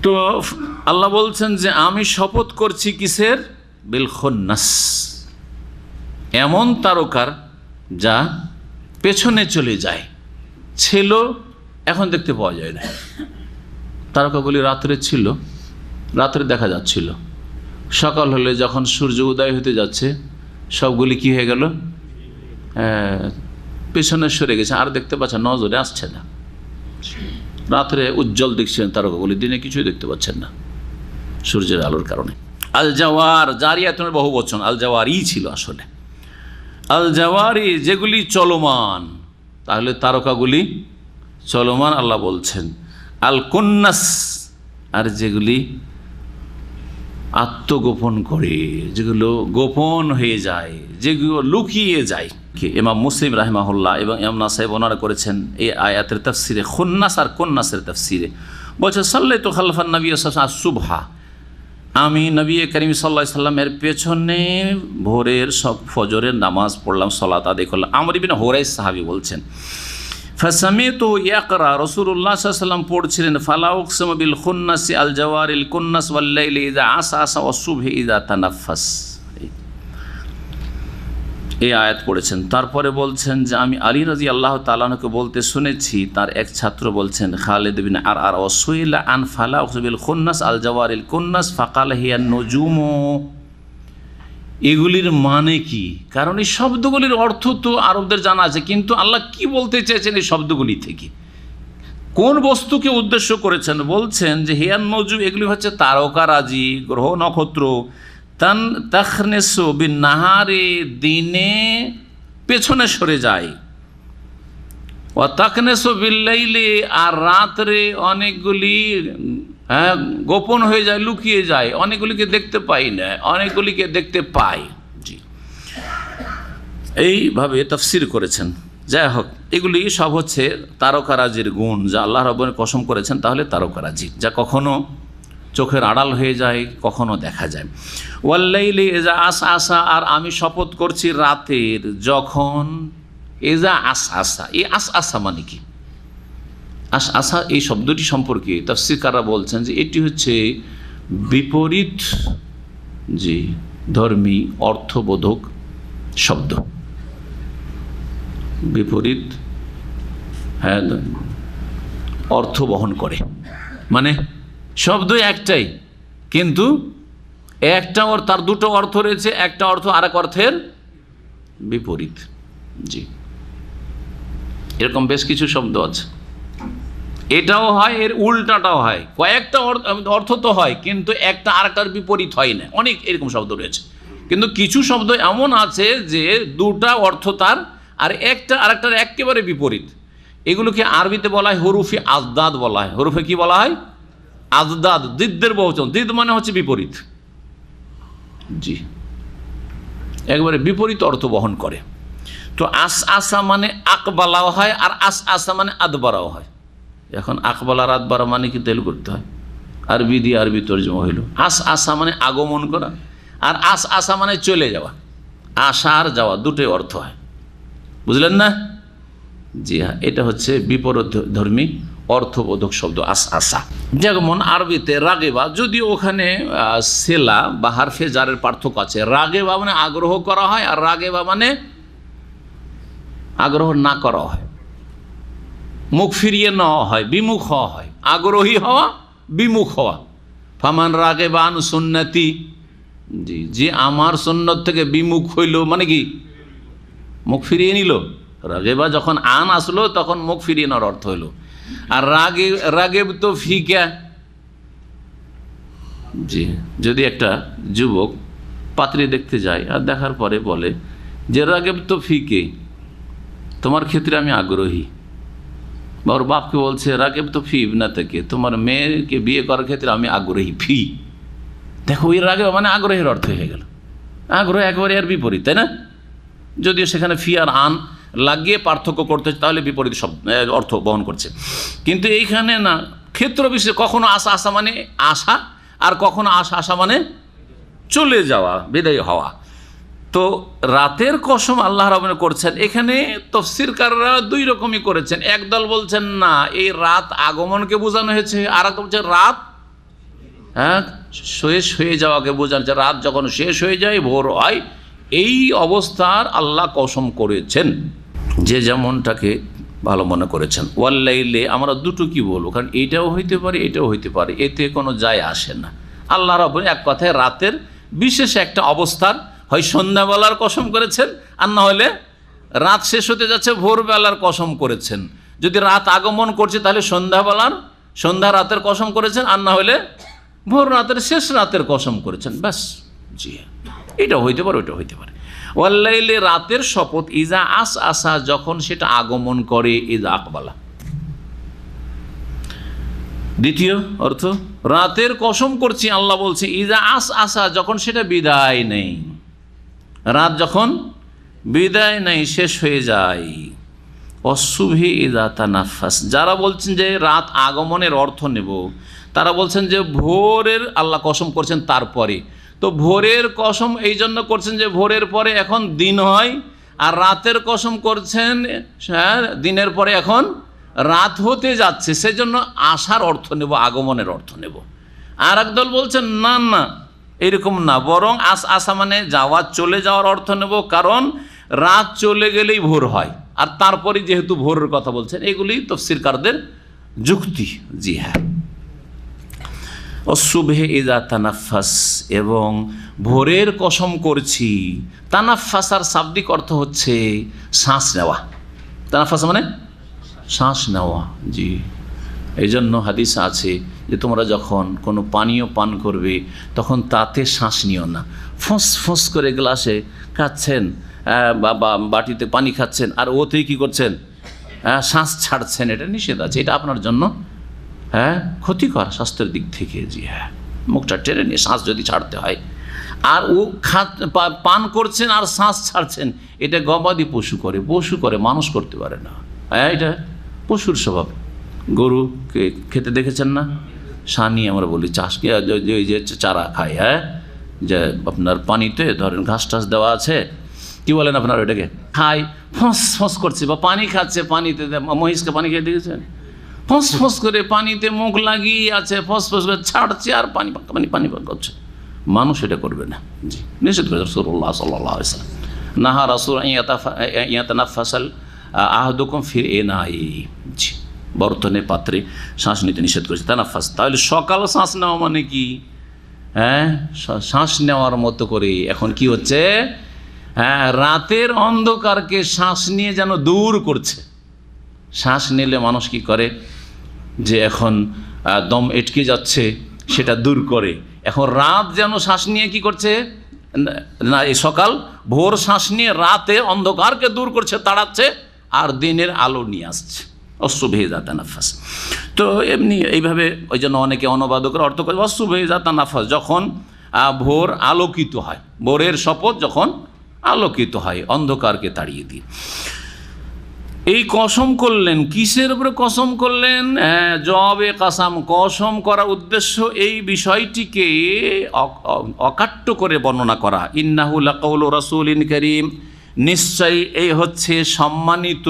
তো আল্লাহ বলছেন যে আমি শপথ করছি কিসের? বিল খুন্নাস, এমন তারকার যা পেছনে চলে যায়। ছিল, এখন দেখতে পাওয়া যায় না। তারকাগুলি রাত্রে ছিল, রাত্রে দেখা যাচ্ছিল, সকাল হলে যখন সূর্য উদয় হতে যাচ্ছে সবগুলি কি হয়ে গেল? পেছনে সরে গেছে, আর দেখতে পাচ্ছেন, নজরে আসছে না। রাত্রে উজ্জ্বল দেখছেন তারকাগুলি, দিনে কিছুই দেখতে পাচ্ছেন না সূর্যের আলোর কারণে। আল জাওয়ার, জারিয়াতুনের বহু বচন, আল জাওয়ারি ছিল আসলে। আল জাওয়ারি যেগুলি চলমান, তাহলে তারকাগুলি চলমান আল্লাহ বলছেন। আল কুন্নাস, আর যেগুলি আত্মগোপন করে, যেগুলো গোপন হয়ে যায়, যেগুলো লুকিয়ে যায়। ইমাম মুসলিম রাহিমাহুল্লাহ এবং ইমাম নাসাই বর্ণনা করেছেন এই আয়াতের তাফসিরে, খুন্নাস আর কুন্নাসের তাফসিরে বলছে সাল্লাতু খালফান নবী সাল্লাল্লাহু আলাইহি ওয়াসাল্লাম সুবহা, আমি নবী করিম সাল্লাল্লাহু আলাইহি ওয়াসাল্লামের পেছনে ভোরের ফজরের নামাজ পড়লাম, সালাত আদায় করলাম। আমর ইবনে হুরাইস সাহাবী বলছেন ফাসামিতু ইয়াকরা, রাসূলুল্লাহ সাল্লাল্লাহু আলাইহি ওয়াসাল্লাম পড়ছিলেন, ফালা উকসিমু বিল খুন্নাসি আল জাওয়ারিল কুন্নাস ওয়াল লাইলি ইযা আসআসা ওয়াস সুবহি ইযা তানাফফাস। এই আয়াত পড়েছেন। তারপরে বলছেন যে আমি আলী রাদিয়াল্লাহু তাআলা আনহুকে বলতে শুনেছি, তার এক ছাত্র বলছেন খালিদ বিন আর ওয়াসুইলা আন ফালা উকসিমু বিল খুন্নাস আল জাওয়ারিল কুন্নাস ফাকালা হিয়া নুজুমু। এগুলির মানে কি? কারণ এই শব্দগুলির অর্থ তো আরবদের জানা আছে, কিন্তু আল্লাহ কি বলতে চেয়েছেন এই শব্দগুলি থেকে, কোন বস্তুকে উদ্দেশ্য করেছেন? বলছেন যে হিয়ান নজুম, এগুলি হচ্ছে তারকারাজি, গ্রহ নক্ষত্র। তান তাখনেসু বিন নাহারে, দিনে পেছনে সরে যায়। ও তাকনেসু বিল্লাইলে, আর রাত্রে অনেকগুলি গোপন হয়ে যায়, লুকিয়ে যায়, অনেকগুলিকে দেখতে পাই না, অনেকগুলিকে দেখতে পাই। জি, এইভাবে তাফসির করেছেন। যাই হোক, এগুলি সব হচ্ছে তারকারাজির গুণ, যা আল্লাহ রাব্বুল কসম করেছেন, তাহলে তারকারাজি, যা কখনো চোখের আড়াল হয়ে যায়, কখনো দেখা যায়। ওয়াল্লাইলি ইযা আসআসা, আর আমি শপথ করছি রাতের যখন ইযা আসআসা। এই আসআসা মানে কি? আসআসা এই শব্দটি সম্পর্কে তাফসীরকাররা বলছেন যে এটি হচ্ছে বিপরীত জি ধর্মী অর্থবোধক শব্দ। বিপরীত অর্থ বহন করে, মানে শব্দ একটাই, কিন্তু একটা তার দুটো অর্থ রয়েছে, একটা অর্থ আরেক অর্থের বিপরীত। জি, এরকম বেশ কিছু শব্দ আছে। এটাও হয়, এর উল্টাটাও হয়, কয়েকটা অর্থ তো হয়, কিন্তু একটা আরেকটার বিপরীত হয় না। অনেক এরকম শব্দ রয়েছে, কিন্তু কিছু শব্দ এমন আছে যে দুটা অর্থ তার, আর একটা আরেকটার একেবারে বিপরীত। এগুলোকে আরবিতে বলা হয় হরুফে আজদাদ বলা হয়। হরুফে কি বলা হয়? আজদাদ, দিদ্দের বহুবচন। দিদ মানে হচ্ছে বিপরীত। জি, একবারে বিপরীত অর্থ বহন করে। তো আসআসা মানে আকবালাও হয়, আর আসআসা মানে আদবারাও হয়। এখন আকবাল আর আদবার মানে কি তেল করতে হয়, আরবি দিয়ে আরবি তর্জমা হইল। আসআসা মানে আগমন করা, আর আসআসা মানে চলে যাওয়া। আসা আর যাওয়া দুটোই অর্থ হয়, বুঝলেন না? জি হ্যাঁ, এটা হচ্ছে বিপরীত ধর্মী অর্থবোধক শব্দ আসআসা। যেমন আরবিতে রাগেবা, যদিও ওখানে সেলা বা হারফে জারের পার্থক্য আছে। রাগেবা মানে আগ্রহ করা হয়, আর রাগেবা মানে আগ্রহ না করা হয়, মুখ ফিরিয়ে নেওয়া হয়, বিমুখ হওয়া হয়। আগ্রহী হওয়া, বিমুখ হওয়া। ফামান রাগেবা আন সুন্নতি, জি, যে আমার সুন্নত থেকে বিমুখ হইল, মানে কি মুখ ফিরিয়ে নিল। রাগেবা যখন আন আসলো তখন মুখ ফিরিয়ে নেওয়ার অর্থ হইল। আর রাগেব তো ফিকা, জি, যদি একটা যুবক পাত্রী দেখতে যায় আর দেখার পরে বলে যে রাগেব তো ফিকে, তোমার ক্ষেত্রে আমি আগ্রহী, বা ওর বাপকে বলছে রাগেব তো ফি না থেকে, তোমার মেয়েকে বিয়ে করার ক্ষেত্রে আমি আগ্রহী, ফি। দেখো, ওই রাগেব মানে আগ্রহের অর্থ হয়ে গেল। আগ্রহ একবারে এর বিপরীত, তাই না? যদিও সেখানে ফি আর আন লাগিয়ে পার্থক্য করতে, তাহলে বিপরীত শব্দ অর্থ বহন করছে। কিন্তু এইখানে না, ক্ষেত্র বিশেষে কখনো আসা আসা মানে আসা, আর কখনো আসা আসা মানে চলে যাওয়া, বিদায় হওয়া। তো রাতের কসম আল্লাহ রাব্বুল করছেন, এখানে তাফসীরকাররা দুই রকমই করেছেন। একদল বলছেন না, এই রাত আগমনকে বোঝানো হয়েছে, আর এক বলছে রাত শেষ হয়ে যাওয়াকে বোঝানো হয়েছে। রাত যখন শেষ হয়ে যায়, ভোর হয়, এই অবস্থার আল্লাহ কসম করেছেন, যে যেমনটাকে ভালো মনে করেছেন। ওয়াল্লাইলে, আমরা দুটো কি বলবো, কারণ এটাও হইতে পারে, এটাও হইতে পারে, এতে কোনো যায় আসে না। আল্লাহ রাব্বুল এক কথায় রাতের বিশেষ একটা অবস্থার হয় সন্ধ্যাবেলার কসম করেছেন, আর না হলে রাত শেষ হতে যাচ্ছে ভোরবেলার কসম করেছেন। যদি রাত আগমন করছে তাহলে সন্ধ্যা রাতের কসম করেছেন, আর না হলে ভোর রাতের শেষ রাতের কসম করেছেন। ব্যাস, জি, এটা হইতে পারে, ওইটা হইতে পারে। ওয়াল্লাইলে, রাতের শপথ, ইজা আসআসা, যখন সেটা আগমন করে, ইজা আকবালা। দ্বিতীয় অর্থ, রাতের কসম করছি, আল্লাহ বলছে ইজা আসআসা, যখন সেটা বিদায় নেই। রাত যখন বিদায় নেই, শেষ হয়ে যায়। অসুভি ইজা তানাফাস, যারা বলছেন যে রাত আগমনের অর্থ নেব, তারা বলছেন যে ভোরের আল্লাহ কসম করছেন তারপরে। তো ভোরের কসম এই জন্য করছেন যে ভোরের পরে এখন দিন হয়, আর রাতের কসম করছেন দিনের পরে এখন রাত হতে যাচ্ছে, সেজন্য আসার অর্থ নেব, আগমনের অর্থ নেব। আর একদল বলছেন না না, এরকম না, বরং আসা মানে যাওয়া, চলে যাওয়ার অর্থ নেব, কারণ রাত চলে গেলেই ভোর হয়, আর তারপরে যেহেতু ভোরের কথা বলছেন, এগুলি তফসিরকারদের যুক্তি। জি হ্যাঁ। অসুবহে ইজা তানাফাস, এবং ভোরের কসম করছি। তানাফাসার শাব্দিক অর্থ হচ্ছে শ্বাস নেওয়া। তানাফাস মানে শ্বাস নেওয়া। জি, এই জন্য হাদিস আছে যে তোমরা যখন কোনো পানীয় পান করবে তখন তাতে শ্বাস নিও না। ফোঁস ফোঁস করে গ্লাসে খাচ্ছেন বা বাটিতে পানি খাচ্ছেন, আর ওতেই কী করছেন, শ্বাস ছাড়ছেন, এটা নিষেধ আছে। এটা আপনার জন্য ক্ষতিকর স্বাস্থ্যের দিক থেকে। জি হ্যাঁ, মুখটা টেনে নিয়ে শ্বাস যদি ছাড়তে হয়, আর ও পান করছেন আর শ্বাস ছাড়ছেন, এটা গবাদি পশু করে, মানুষ করতে পারে না। এটা পশুর স্বভাব। গরুকে খেতে দেখেছেন না, সানি আমরা বলি, চাষকে ওই যে চারা খায়, যে আপনার পানিতে ধরেন ঘাস টাস দেওয়া আছে, কি বলেন আপনার, ওইটাকে খায়, ফোঁস ফোঁস করছে, বা পানি খাচ্ছে, পানিতে মহিষকে পানি খেয়ে দেখেছেন, ফোঁস ফোঁস করে পানিতে মুখ লাগিয়ে আছে, ফোঁস ফোঁস করে ছাড়ছে আর পানি পানি করছে। মানুষ এটা করবে না। জি, নিষেধ করে রাসূলুল্লাহ সাল্লাল্লাহু আলাইহি ওয়াসাল্লাম। নাহা রাসূল ইয়াতানাফাসাল আহাদুকুম ফি ইনাই। জি, বর্তনে পাত্রে শ্বাস নিতে নিষেধ করেছে। তানাফাস, তাহলে সকাল শ্বাস নেওয়া মানে কি, শ্বাস নেওয়ার মতো করে এখন কি হচ্ছে, রাতের অন্ধকারকে শ্বাস নিয়ে যেন দূর করছে। শ্বাস নিলে মানুষ কি করে, যে এখন দম এটকে যাচ্ছে, সেটা দূর করে। এখন রাত যেন শ্বাস নিয়ে কি করছে না, এই সকাল ভোর শ্বাস নিয়ে রাতে অন্ধকারকে দূর করছে, তাড়াচ্ছে, আর দিনের আলো নিয়ে আসছে। অসুভেজা তানাফাস। তো এমনি এইভাবে ওই জন্য অনেকে অনুবাদকের অর্থ করে অসুভেজা তানাফাস, যখন ভোর আলোকিত হয়, ভোরের শপথ যখন আলোকিত হয়, অন্ধকারকে তাড়িয়ে দিয়ে। এই কসম করলেন, কিসের উপরে কসম করলেন, জবাবে কাসাম, কসম করার উদ্দেশ্য এই বিষয়টিকে অকাট্য করে বর্ণনা করা। ইন্নাহু লাকাউলু রাসূলিন কারীম, নিশ্চয়ই এই হচ্ছে সম্মানিত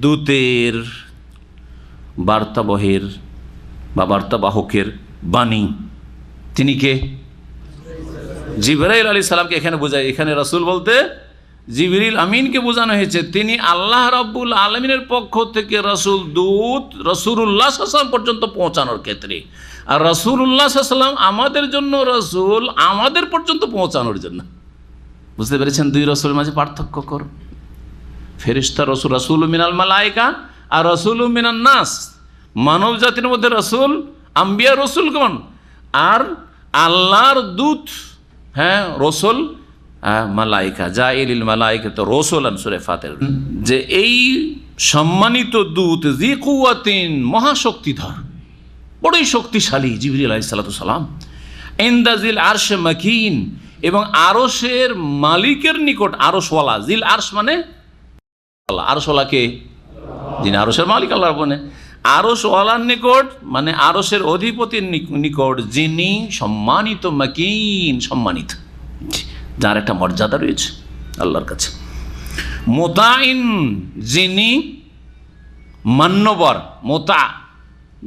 দূতের, বার্তাবহের বা বার্তাবাহকের বাণী। তিনি কে? জিবরাইল আলাইহিস সালামকে এখানে বোঝায়। এখানে রাসূল বলতে জিবরিল আমিনকে বোঝানো হয়েছে। তিনি আল্লাহ রাব্বুল আলামিনের পক্ষ থেকে রাসূল, দূত রাসূলুল্লাহ সাল্লাল্লাহু আলাইহি ওয়াসাল্লাম পর্যন্ত পৌঁছানোর ক্ষেত্রে, আর রাসূলুল্লাহ সাল্লাল্লাহু আলাইহি ওয়াসাল্লাম আমাদের জন্য রাসূল, আমাদের পর্যন্ত পৌঁছানোর জন্য। বুঝতে পেরেছেন দুই রাসূলের মাঝে পার্থক্য কর। ফেরেশতা রাসূল, রাসূলু মিনাল মালায়েকা আর রাসূলু মিনান নাস, মানব জাতির মধ্যে রাসূল, আম্বিয়া রাসূলগণ, আর আল্লাহর দূত রাসূল মালাইকা, জাইলিল মালাইকা তো রাসূলান, সূরা ফাতির। যে এই সম্মানিত দূত জি কুওয়াতিন, মহাশক্তিধর, বড়ই শক্তিশালী জিবরিল আলাইহিস সালাতু সালাম, ইনদাজিল আরশ মাকিন, এবং আরশের মালিকের নিকট, আরশওয়ালা, জিল আরশ মানে আল্লাহ, আরশওয়ালাকে, যিনি আরশের মালিক আল্লাহ, বলে আরশওয়ালার নিকট মানে আরশের অধিপতির নিকট, যিনি সম্মানিত, মাকিন, সম্মানিত, যার একটা মর্যাদা রয়েছে আল্লাহর কাছে। মোতাইন, যিনি মান্যবর, মোতা,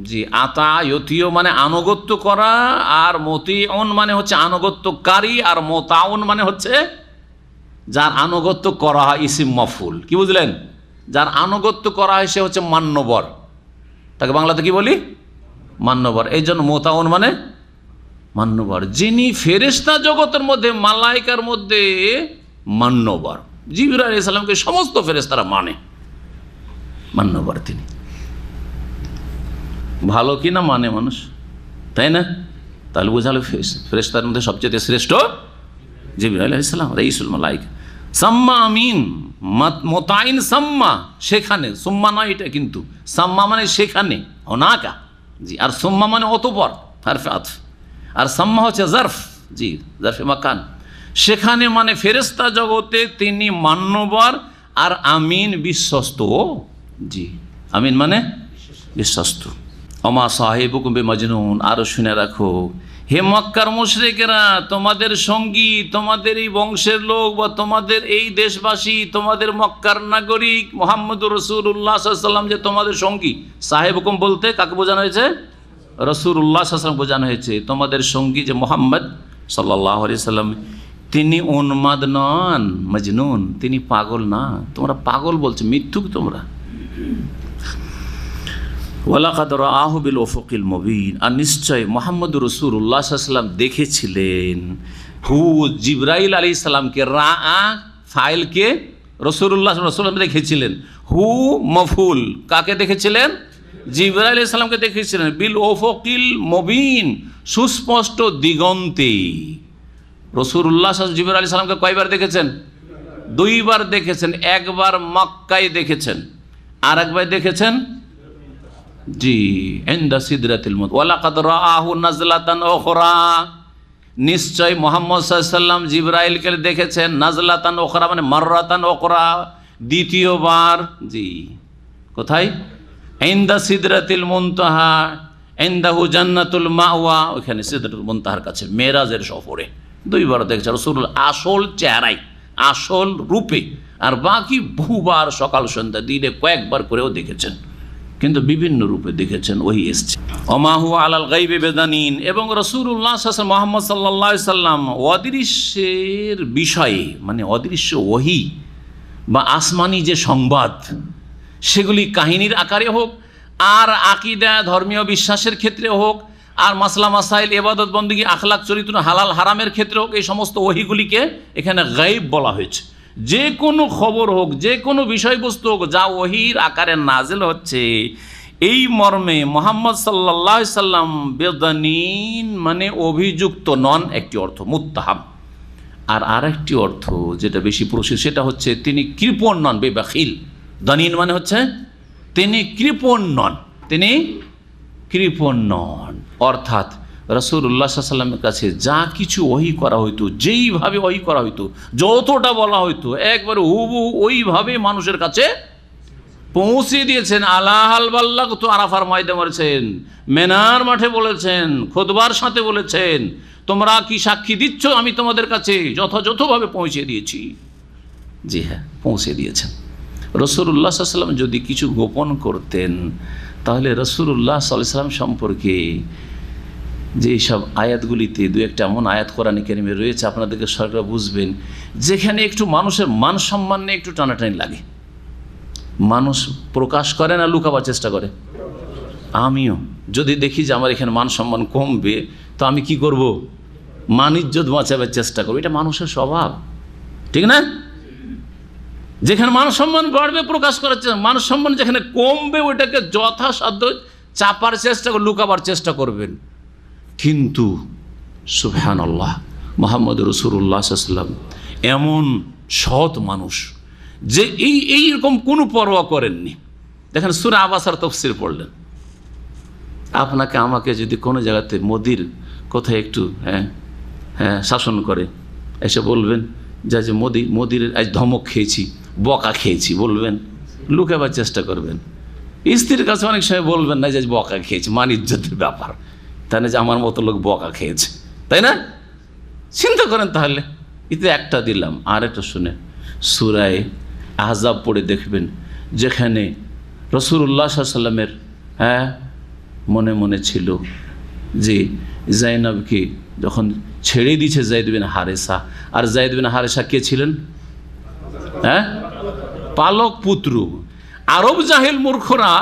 জি, আতায়তীয় মানে আনুগত্য করা, আর মতিউন মানে হচ্ছে আনুগত্যকারী, আর মোতাউন মানে হচ্ছে যার আনুগত্য করা হয়, ইসিম মফুল। কি বুঝলেন? যার আনুগত্য করা হয় সে হচ্ছে মান্যবর, তাকে বাংলাতে কি বলি? মান্যবর। এই জন্য মোতাউন মানে মান্যবর, যিনি ফেরেশতা জগতের মধ্যে, মালাইকার মধ্যে মান্যবর। জিবরাইল আলাইহিস সালামকে সমস্ত ফেরেশতারা মানে, মান্যবর তিনি। ভালো কি না মানে মানুষ, তাই না? তাহলে বোঝালো ফেরেশতার মধ্যে সবচেয়ে শ্রেষ্ঠ জিবরাইল আলাইহিস সালাম, রাইসুল মালাইকা। সাম্মা আমিন, মোতাইন সাম্মা, সেখানে, সুম্মা নয় এটা, কিন্তু সাম্মা মানে সেখানে, অনাকা, জি, আর সুম্মা মানে অতঃপর, হারফে আতফ, আর সাম্মা হচ্ছে জারফ, জি, জারফে মাকান। সেখানে মানে ফেরেশতা জগতে তিনি মান্যবর, আর আমিন বিশ্বস্ত। জি, আমিন মানে বিশ্বস্ত। অমা সাহেবুকুম বিমাজনুন, আরও শুনে রাখো হে মক্কার মুশরিকেরা, তোমাদের সঙ্গী, তোমাদের এই বংশের লোক বা তোমাদের এই দেশবাসী, তোমাদের মক্কার নাগরিক মুহাম্মদুর রাসূলুল্লাহ সাল্লাল্লাহু আলাইহি ওয়াসাল্লাম যে তোমাদের সঙ্গী। সাহেবকুম বলতে কাকে বোঝানো হয়েছে? রাসূলুল্লাহ সাল্লাল্লাহু আলাইহি ওয়াসাল্লাম বোঝানো হয়েছে। তোমাদের সঙ্গী যে মুহাম্মদ সাল্লাল্লাহু আলাইহি ওয়াসাল্লাম, তিনি উন্মাদ নন, মজনুন, তিনি পাগল না। তোমরা পাগল বলছো, মিথ্যুক তোমরা। ওয়ালাকাদ রাআহু বিল উফুকিল মুবিন, আর নিশ্চয় মুহাম্মদুর রাসূলুল্লাহ সাল্লাল্লাহু আলাইহি ওয়াসাল্লাম দেখেছিলেন। হু জিবরাইল আলাইহিস সালামকে, রাআ ফাইলকে, রাসূলুল্লাহ সাল্লাল্লাহু আলাইহি ওয়াসাল্লাম দেখেছিলেন। হু মফুল, কাকে দেখেছিলেন? জিবরাইল আলাইহিস সালামকে দেখেছিলেন। বিল উফুকিল মুবিন, সুস্পষ্ট দিগন্তে। রাসূলুল্লাহ জিবরাইল আলাইহিস সালামকে কয়বার দেখেছেন? 2 বার দেখেছেন। একবার মক্কায় দেখেছেন, আর একবার দেখেছেন জি ইনদা সিদরাতিল মুনতাহা। ওয়ালাকাদ রাআহু নাজলাতান উখরা, নিশ্চয় মুহাম্মদ সাল্লাল্লাহু আলাইহি ওয়াসাল্লাম জিবরাইলকে দেখেছেন। নাজলাতান উখরা মানে মাররাতান উখরা, দ্বিতীয়বার। জি কোথায়? ইনদা সিদরাতিল মুনতাহা, ইনদাহু জান্নাতুল মাওয়া, ওখানে সিদরাতুল মুনতাহার কাছে মেরাজের সফরে 2 বার দেখেছেন রাসূলুল্লাহ, আসল চেহারায়, আসল রূপে। আর বাকি বহুবার সকাল সন্ধ্যা দিনে কয়েকবার করেও দেখেছেন, কিন্তু বিভিন্ন রূপে দেখেছেন, ওহি এসছে। ওমা হুয়া আলাল গায়বি বিদানিন, এবং রাসূলুল্লাহ সাল্লাল্লাহু আলাইহি ওয়াসাল্লাম, মুহাম্মদ সাল্লাল্লাহু আলাইহি ওয়াসাল্লাম অদৃশ্যের বিষয়ে, মানে অদৃশ্য ওহি বা আসমানি যে সংবাদ, সেগুলি কাহিনীর আকারে হোক, আর আকীদা ধর্মীয় বিশ্বাসের ক্ষেত্রে হোক, আর মাসলা মাসাইল, ইবাদত বন্দেগী, আখলাক চরিত্র, হালাল হারামের ক্ষেত্রে হোক, এই সমস্ত ওহিগুলিকে এখানে গায়ব বলা হয়েছে। যে কোনো খবর হোক, যে কোনো বিষয়বস্তু হোক, যা ওহির আকারে নাজিল হচ্ছে, এই মর্মে মুহাম্মদ সাল্লাল্লাহু আলাইহি সাল্লাম বেদানিন মানে অভিযুক্ত নন, একটি অর্থ মুত্তাহাম। আর আরেকটি অর্থ যেটা বেশি প্রসিদ্ধ, সেটা হচ্ছে তিনি কৃপণ নন, বেবাখিল। দানিন মানে হচ্ছে তিনি কৃপণ নন, তিনি কৃপণ নন। অর্থাৎ রাসূলুল্লাহ সাল্লাল্লাহু আলাইহি ওয়াসাল্লামের কাছে যা কিছু ওহী করা হইতো, যেইভাবে ওহী করা হইতো, যতটা বলা হইতো, একবারে হুবহু ওইভাবে মানুষের কাছে পৌঁছে দিয়েছেন। আলাহাল বাল্লাহ তো আরাফার ময়দানে বলেছেন, মেনার মাঠে বলেছেন, খুতবার সাথে বলেছেন, তোমরা কি সাক্ষী দিচ্ছ আমি তোমাদের কাছে যথাযথভাবে পৌঁছে দিয়েছি। জি হ্যাঁ, পৌঁছে দিয়েছেন। রাসূলুল্লাহ সাল্লাল্লাহু আলাইহি ওয়াসাল্লাম যদি কিছু গোপন করতেন, তাহলে রাসূলুল্লাহ সাল্লাল্লাহু আলাইহি ওয়াসাল্লাম সম্পর্কে যে সব আয়াতগুলিতে 2-1টা এমন আয়াত কোরআনে কারিমে রয়েছে, আপনাদেরকে সরকার বুঝবেন, যেখানে একটু মানুষের মান সম্মান নিয়ে একটু টানাটানি লাগে। মানুষ প্রকাশ করে না লুকাবার চেষ্টা করে। আমিও যদি দেখি যে আমার এখানে মান সম্মান কমবে, তো আমি কি করব? মান ইজ্জত বাঁচাবার চেষ্টা করবো। এটা মানুষের স্বভাব, ঠিক না? যেখানে মান সম্মান বাড়বে প্রকাশ করার চেষ্টা, মান সম্মান যেখানে কমবে ওইটাকে যথাসাধ্য চাপার চেষ্টা, লুকাবার চেষ্টা করবেন। কিন্তু সুবহানাল্লাহ, মুহাম্মদ রাসূলুল্লাহ সাল্লাল্লাহু আলাইহি ওয়াসাল্লাম এমন সৎ মানুষ যে এইরকম কোনো পরোয়া করেননি। দেখেন সূরা আবাসার তাফসীর পড়লেন, আপনাকে আমাকে যদি কোনো জায়গাতে মোদির কোথায় একটু শাসন করে, এসে বলবেন যে মোদির আজ ধমক খেয়েছি, বকা খেয়েছি বলবেন, লুকাবার চেষ্টা করবেন। স্ত্রীর কাছে অনেক সময় বলবেন না যে বকা খেয়েছি, মান ইজ্জতের ব্যাপার, তাই না? যে আমার মতো লোক বকা খেয়েছে, তাই না? চিন্তা করেন তাহলে। এতে একটা দিলাম, আর একটা শুনে সূরা আহজাব পড়ে দেখবেন, যেখানে রাসূলুল্লাহ সাল্লাল্লাহু আলাইহি ওয়াসাল্লামের মনে মনে ছিল যে জাইনবকে যখন ছেড়ে দিয়েছে যায়েদ বিন হারেসা, আর যায়েদ বিন হারেসা কে ছিলেন? পালক পুত্র। আরব জাহেল মূর্খরা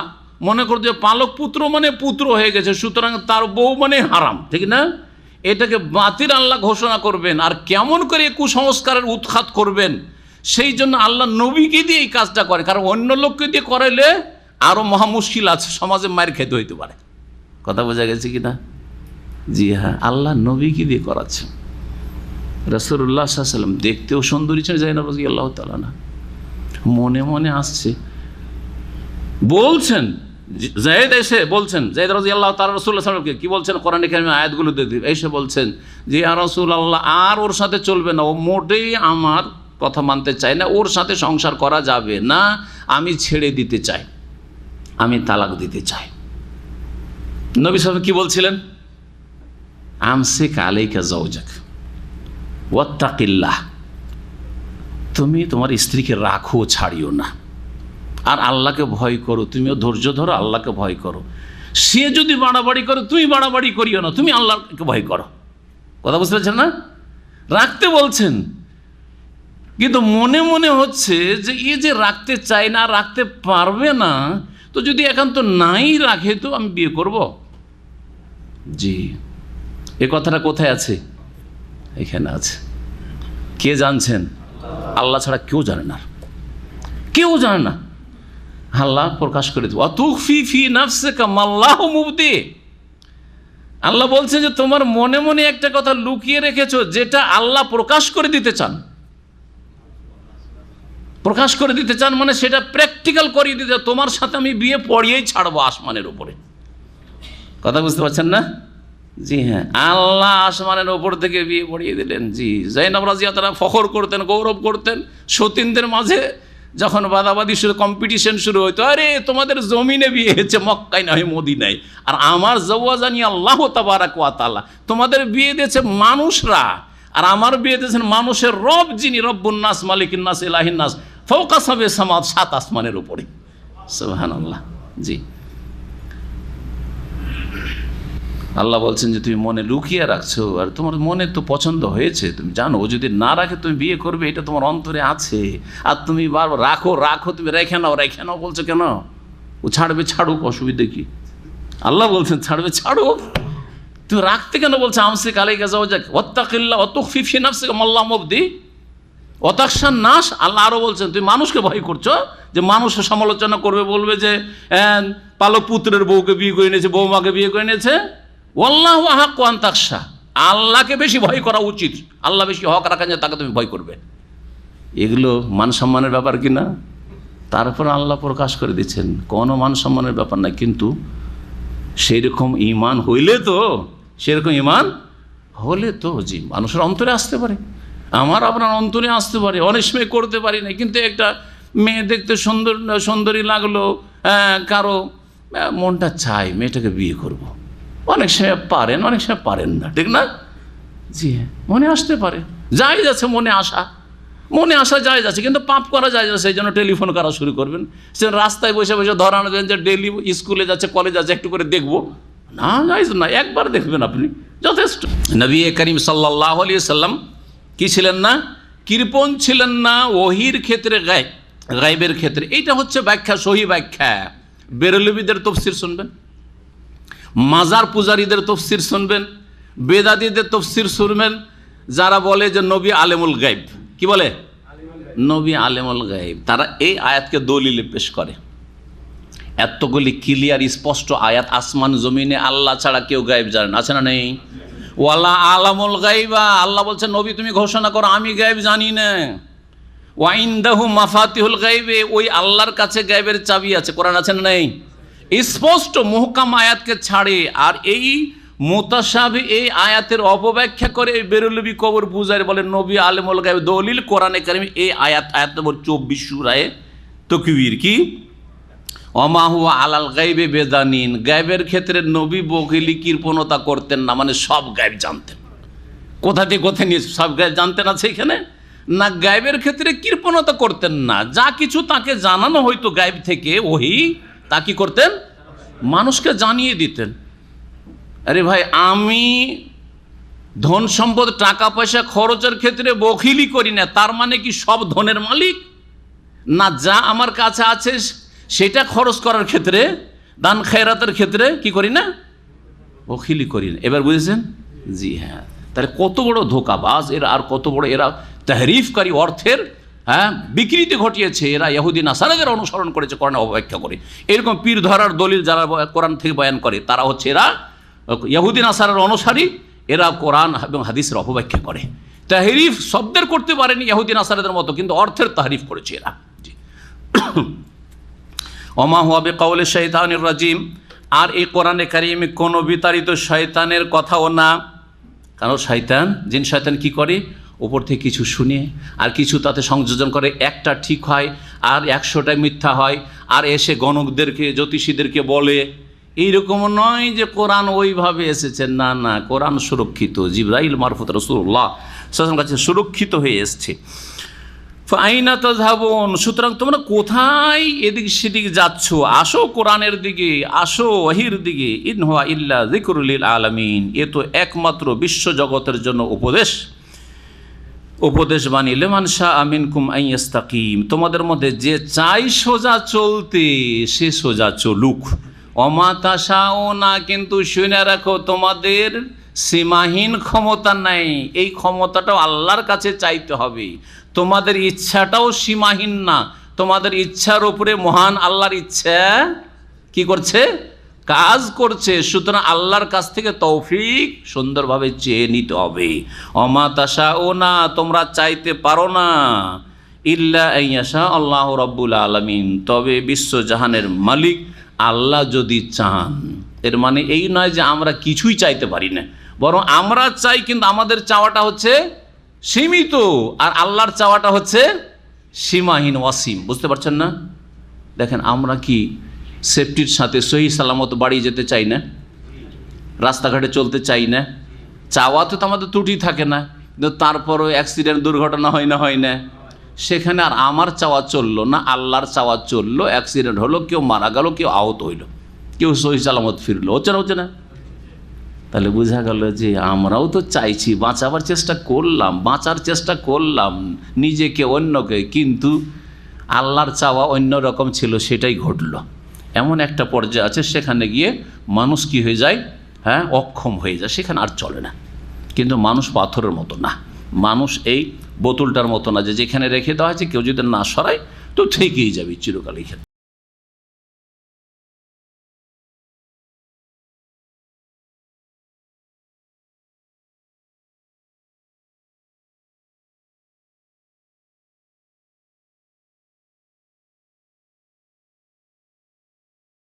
মনে করতো যে পালক পুত্র মানে পুত্র হয়ে গেছে, সুতরাং তার বউ মানে হারাম, ঠিক না? এটাকে বাতিল আল্লাহ ঘোষণা করবেন, আর কেমন করে কুসংস্কারের উৎখাত করবেন, সেই জন্য আল্লাহ নবীকে দিয়ে এই কাজটা করে। কারণ অন্য লোককে দিয়ে করাইলে আরও মহা মুশকিল আছে, সমাজে মায়ের খেতে হইতে পারে। কথা বোঝা গেছে কি না? জি হ্যাঁ, আল্লাহ নবীকে দিয়ে করাচ্ছে। রাসূলুল্লাহ সাল্লাল্লাহু আলাইহি ওয়াসাল্লাম দেখতেও সুন্দরী ছিল জাইনব রাদিয়াল্লাহু তাআলা না, মনে মনে আসছে, বলছেন জায়েদ এসে বলছেন, জায়েদ রাদিয়াল্লাহু তাআলা রাসূলুল্লাহ সাল্লাল্লাহু আলাইহি ওয়াসাল্লামকে কি বলছেন কোরআনে কারিমে আয়াতগুলো দিয়ে এসে বলছেন যে ইয়া রাসূলুল্লাহ, আর ওর সাথে চলবে না, ও মোটেই আমার কথা মানতে চায় না, ওর সাথে সংসার করা যাবে না, আমি ছেড়ে দিতে চাই, আমি তালাক দিতে চাই। নবী সাল্লাল্লাহু আলাইহি ওয়াসাল্লাম কি বলছিলেন? আমসিক আলাইকা যাওজাক ওয়াত্তাকিল্লাহ, তুমি তোমার স্ত্রীকে রাখো, ছাড়িও না, আর আল্লাহকে ভয় করো, তুমিও ধৈর্য ধরো, আল্লাহকে ভয় করো। সে যদি বাড়াবাড়ি করে তুমি বাড়াবাড়ি করিও না, তুমি আল্লাহকে ভয় করো। কথা বুঝতে পারছেন না? রাখতে বলছেন, কিন্তু মনে মনে হচ্ছে যে এই যে রাখতে চায় না, রাখতে পারবে না, তো যদি একান্ত নাই রাখে তো আমি বিয়ে করব। জি, এ কথাটা কোথায় আছে? এখানে আছে। কে জানছেন? আল্লাহ ছাড়া কেউ জানে না, কেউ জানে না। আল্লাহ প্রকাশ করে দেব। অতুখফি ফি নাফসিকা মাল্লাহু মুবদি। আল্লাহ বলছে যে তোমার মনে মনে একটা কথা লুকিয়ে রেখেছো, যেটা আল্লাহ প্রকাশ করে দিতে চান। প্রকাশ করে দিতে চান মানে সেটা প্র্যাকটিক্যাল করিয়ে দিতে। তোমার সাথে আমি বিয়ে পড়িয়েই ছাড়বো আসমানের উপরে। কথা বুঝতে পারছেন না? জি হ্যাঁ, আল্লাহ আসমানের ওপর থেকে বিয়ে পড়িয়ে দিলেন। জি, যায়েনব রাজিয়া তারা ফখর করতেন, গৌরব করতেন সতীনদের মাঝে। যখন বাদাবাদি শুরু, কম্পিটিশন শুরু হইতো, আরে তোমাদের জমিনে বিয়ে হয়েছে, মক্কায় নয় মদিনায়, আর আমার জাওয়াজানি আল্লাহ তাবারাক ওয়া তাআলা। তোমাদের বিয়ে দিয়েছে মানুষরা, আর আমার বিয়ে দিয়েছেন মানুষের রব, যিনি রব্বুন নাস মালিকুন নাস ইলাহিন নাস, ফাওকা সাবে সামাত, সাত আসমানের উপরে। সুবহানাল্লাহ। জি, আল্লাহ বলছেন যে তুমি মনে লুকিয়ে রাখছো, আর তোমার মনে তো পছন্দ হয়েছে, তুমি জানো ও যদি না রাখে তুমি বিয়ে করবে, এটা তোমার অন্তরে আছে, আর তুমি বারবার রাখো রাখো, তুমি রেখে নাও বলছো কেন? ও ছাড়বে, ছাড়ুক, অসুবিধে কি? আল্লাহ বলছেন ছাড়বে, ছাড়ুক, তুমি রাখতে কেন বলছো? আমসিক আলাইকা যাওজাক ওয়াত্তাকিল্লাহ ওয়াতুখফি ফি নাফসিকা মাল্লাহু মুবদি ওয়াতাখশান নাস। আল্লাহ আরও বলছেন তুমি মানুষকে ভয় করছো, যে মানুষের সমালোচনা করবে, বলবে যে পালক পুত্রের বউকে বিয়ে করে নিয়েছে, বৌমাকে বিয়ে করে নিয়েছে। ওয়াল্লাহু আহাক্কু আন তাখশা, আল্লাহকে বেশি ভয় করা উচিত। আল্লাহ বেশি হক রাখেন যে তাকে তুমি ভয় করবে। এগুলো মান সম্মানের ব্যাপার কিনা? তারপর আল্লাহ প্রকাশ করে দিচ্ছেন কোনো মান সম্মানের ব্যাপার না, কিন্তু সেরকম ইমান হইলে তো, সেরকম ইমান হলে তো জি মানুষের অন্তরে আসতে পারে, আমার আপনার অন্তরে আসতে পারে। অনেক সময় করতে পারি না, কিন্তু একটা মেয়ে দেখতে সুন্দরী লাগলো, কারো মনটা চাই মেয়েটাকে বিয়ে করব। অনেক সময় পারেন, অনেক সময় পারেন না, ঠিক না? জি হ্যাঁ, মনে আসতে পারে, যাই যাচ্ছে মনে আসা যায় যাচ্ছে, কিন্তু পাপ করা যায় যাচ্ছে। সেই জন্য টেলিফোন করা শুরু করবেন, সে রাস্তায় বসে বসে ধরানো দেন যে ডেলি স্কুলে যাচ্ছে, কলেজ যাচ্ছে, একটু করে দেখবো না, যাই না, একবার দেখবেন আপনি যথেষ্ট। নবী করিম সাল্লাল্লাহু আলাইহি সাল্লাম কি ছিলেন না? কৃপণ ছিলেন না ওহির ক্ষেত্রে, গায়েবের ক্ষেত্রে। এইটা হচ্ছে ব্যাখ্যা, সহি ব্যাখ্যা। বেরলভীদের তফসির শুনবেন, মাজার পূজারীদের তফসির শুনবেন, বেদাতীদের তফসির শুনবেন, যারা বলে যে নবী আলেমুল গায়েব। কি বলে? নবী আলেমুল গায়েব। তারা এই আয়াতকে দলিলে পেশ করে। এতগুলি ক্লিয়ার স্পষ্ট আয়াত, আসমান জমিনে আল্লাহ ছাড়া কেউ গায়েব জানেন, আছে না নেই? ওয়ালা আলামুল গায়বা, আল্লাহ বলছেন নবী তুমি ঘোষণা করো আমি গায়েব জানি না। ওয়া ইনদাহু মাফাতিহুল গায়বে, ওই আল্লাহর কাছে গায়েবের চাবি আছে। কোরআন আছে না নেই? স্পষ্ট মুহকাম আয়াতকে ছাড়ে আর এই মুতাশাবিহ এই আয়াতের অপব্যাখ্যা করে এই বেরলভী কবর পূজারী বলে নবী আলেমুল গায়ব। দলিল কোরআনে কারিম এই আয়াত নম্বর 24 সূরায়ে তাকবীর। কি? ওমা হুয়া আলাল গায়বে বেদানিন, গায়েবের ক্ষেত্রে নবী বকিলি কৃপণতা করতেন না, মানে সব গায়েব জানতেন। কোথা থেকে কোথায় নিয়ে সব গায়েব জানতেন আছে এখানে না? গায়েবের ক্ষেত্রে কৃপণতা করতেন না, যা কিছু তাকে জানানো হয়তো গায়েব থেকে, ওহি তা কি করতেন? মানুষকে জানিয়ে দিতেন। আরে ভাই, আমি ধন সম্পদ টাকা পয়সা খরচের ক্ষেত্রে বখিলি করি না, তার মানে কি সব ধনের মালিক না? যা আমার কাছে আছে সেটা খরচ করার ক্ষেত্রে, দান খেরাতের ক্ষেত্রে কি করি না? বখিলি করি না। এবার বুঝেছেন? জি হ্যাঁ। তাহলে কত বড় ধোঁকাবাজ এরা, আর কত বড় এরা তাহরিফকারী, অর্থের বিকৃতি ঘটিয়েছে। এরা ইহুদি নাসারাদের অনুসরণ করেছে, কোরআন অপব্যাখ্যা করে। এরকম পীর ধরার দলিল যারা কোরআন থেকে বয়ান করে, তারা হচ্ছে এরা ইহুদি নাসারার অনুসারী। এরা কোরআন এবং হাদিসের অপব্যাখ্যা করে। তাহরিফ শব্দের করতে পারেনি ইহুদি নাসারাদের মতো, কিন্তু অর্থের তাহরিফ করেছে এরা। জি। ওমা হুয়া বিকাউলি শাইতানির রাজিম, আর এই কোরআনে কারিমে কোনো বিতাড়িত শয়তানের কথাও না। কারণ শয়তান, জিন শয়তান কি করে? উপর থেকে কিছু শুনে আর কিছু তাতে সংযোজন করে, একটা ঠিক হয় আর 100টা মিথ্যা হয়, আর এসে গণকদেরকে জ্যোতিষীদেরকে বলে এইরকম নয় যে কোরআন ওইভাবে এসেছে, না না, কোরআন সুরক্ষিত, জিবরাইল মারফত রাসূলুল্লাহ সাল্লাল্লাহু আলাইহি ওয়াসাল্লাম কাছে সুরক্ষিত হয়ে এসছে। ফাইনা তাযহাবুন, সুতরাং তোমরা কোথায় এদিক সেদিক যাচ্ছ? আসো কোরআনের দিকে, আসো ওহীর দিকে। ইন হুয়া ইল্লা যিকরুল লিল আলামিন, এ তো একমাত্র বিশ্ব জগতের জন্য উপদেশ বাণী। লিমান শাআ মিনকুম আন ইস্তাকিম, তোমাদের মধ্যে যে চাই সোজা চলতে সে সোজা চলুক। ওমা তাশাউনা, কিন্তু শুনে রাখো তোমাদের সীমাহীন ক্ষমতা নাই, এই ক্ষমতাটাও আল্লাহর কাছে চাইতে হবে। তোমাদের ইচ্ছাটাও সীমাহীন না, তোমাদের ইচ্ছার উপরে মহান আল্লাহর ইচ্ছা কি করছে? কাজ করছে। সুতরাং আল্লাহর কাছ থেকে তৌফিক সুন্দরভাবে চেয়ে নিতে হবে। ওমা তাশাউনা, তোমরা চাইতে পারো না, ইল্লা আইয়াশা আল্লাহ রাব্বুল আলামিন, তবে বিশ্বজাহানের মালিক আল্লাহ যদি চান। এর মানে এই নয় যে আমরা কিছুই চাইতে পারি না, বরং আমরা চাই কিন্তু আমাদের চাওয়াটা হচ্ছে সীমিত, আর আল্লাহর চাওয়াটা হচ্ছে সীমাহীন, অসীম। বুঝতে পারছেন না? দেখেন, আমরা কি সেফটির সাথে সহি সালামত বাড়ি যেতে চাই না? রাস্তাঘাটে চলতে চাই না? চাওয়াতে তো আমাদের ত্রুটি থাকে না, কিন্তু তারপরও অ্যাক্সিডেন্ট, দুর্ঘটনা হয় না। সেখানে আর আমার চাওয়া চললো না, আল্লাহর চাওয়া চললো। অ্যাক্সিডেন্ট হলো, কেউ মারা গেল, কেউ আহত হইল, কেউ সহি সালামত ফিরলো, হচ্ছে না? তাহলে বোঝা গেল যে আমরাও তো চাইছি, বাঁচাবার চেষ্টা করলাম, বাঁচার চেষ্টা করলাম নিজেকে অন্যকে, কিন্তু আল্লাহর চাওয়া অন্য রকম ছিল, সেটাই ঘটল। এমন একটা পর্যায়ে আছে সেখানে গিয়ে মানুষ কি হয়ে যায়? অক্ষম হয়ে যায়, সেখানে আর চলে না। কিন্তু মানুষ পাথরের মতো না, মানুষ এই বোতলটার মতো না যে যেখানে রেখে দেওয়া হয়েছে কেউ যদি না সরায় তো থেকেই যাবে চিরকাল।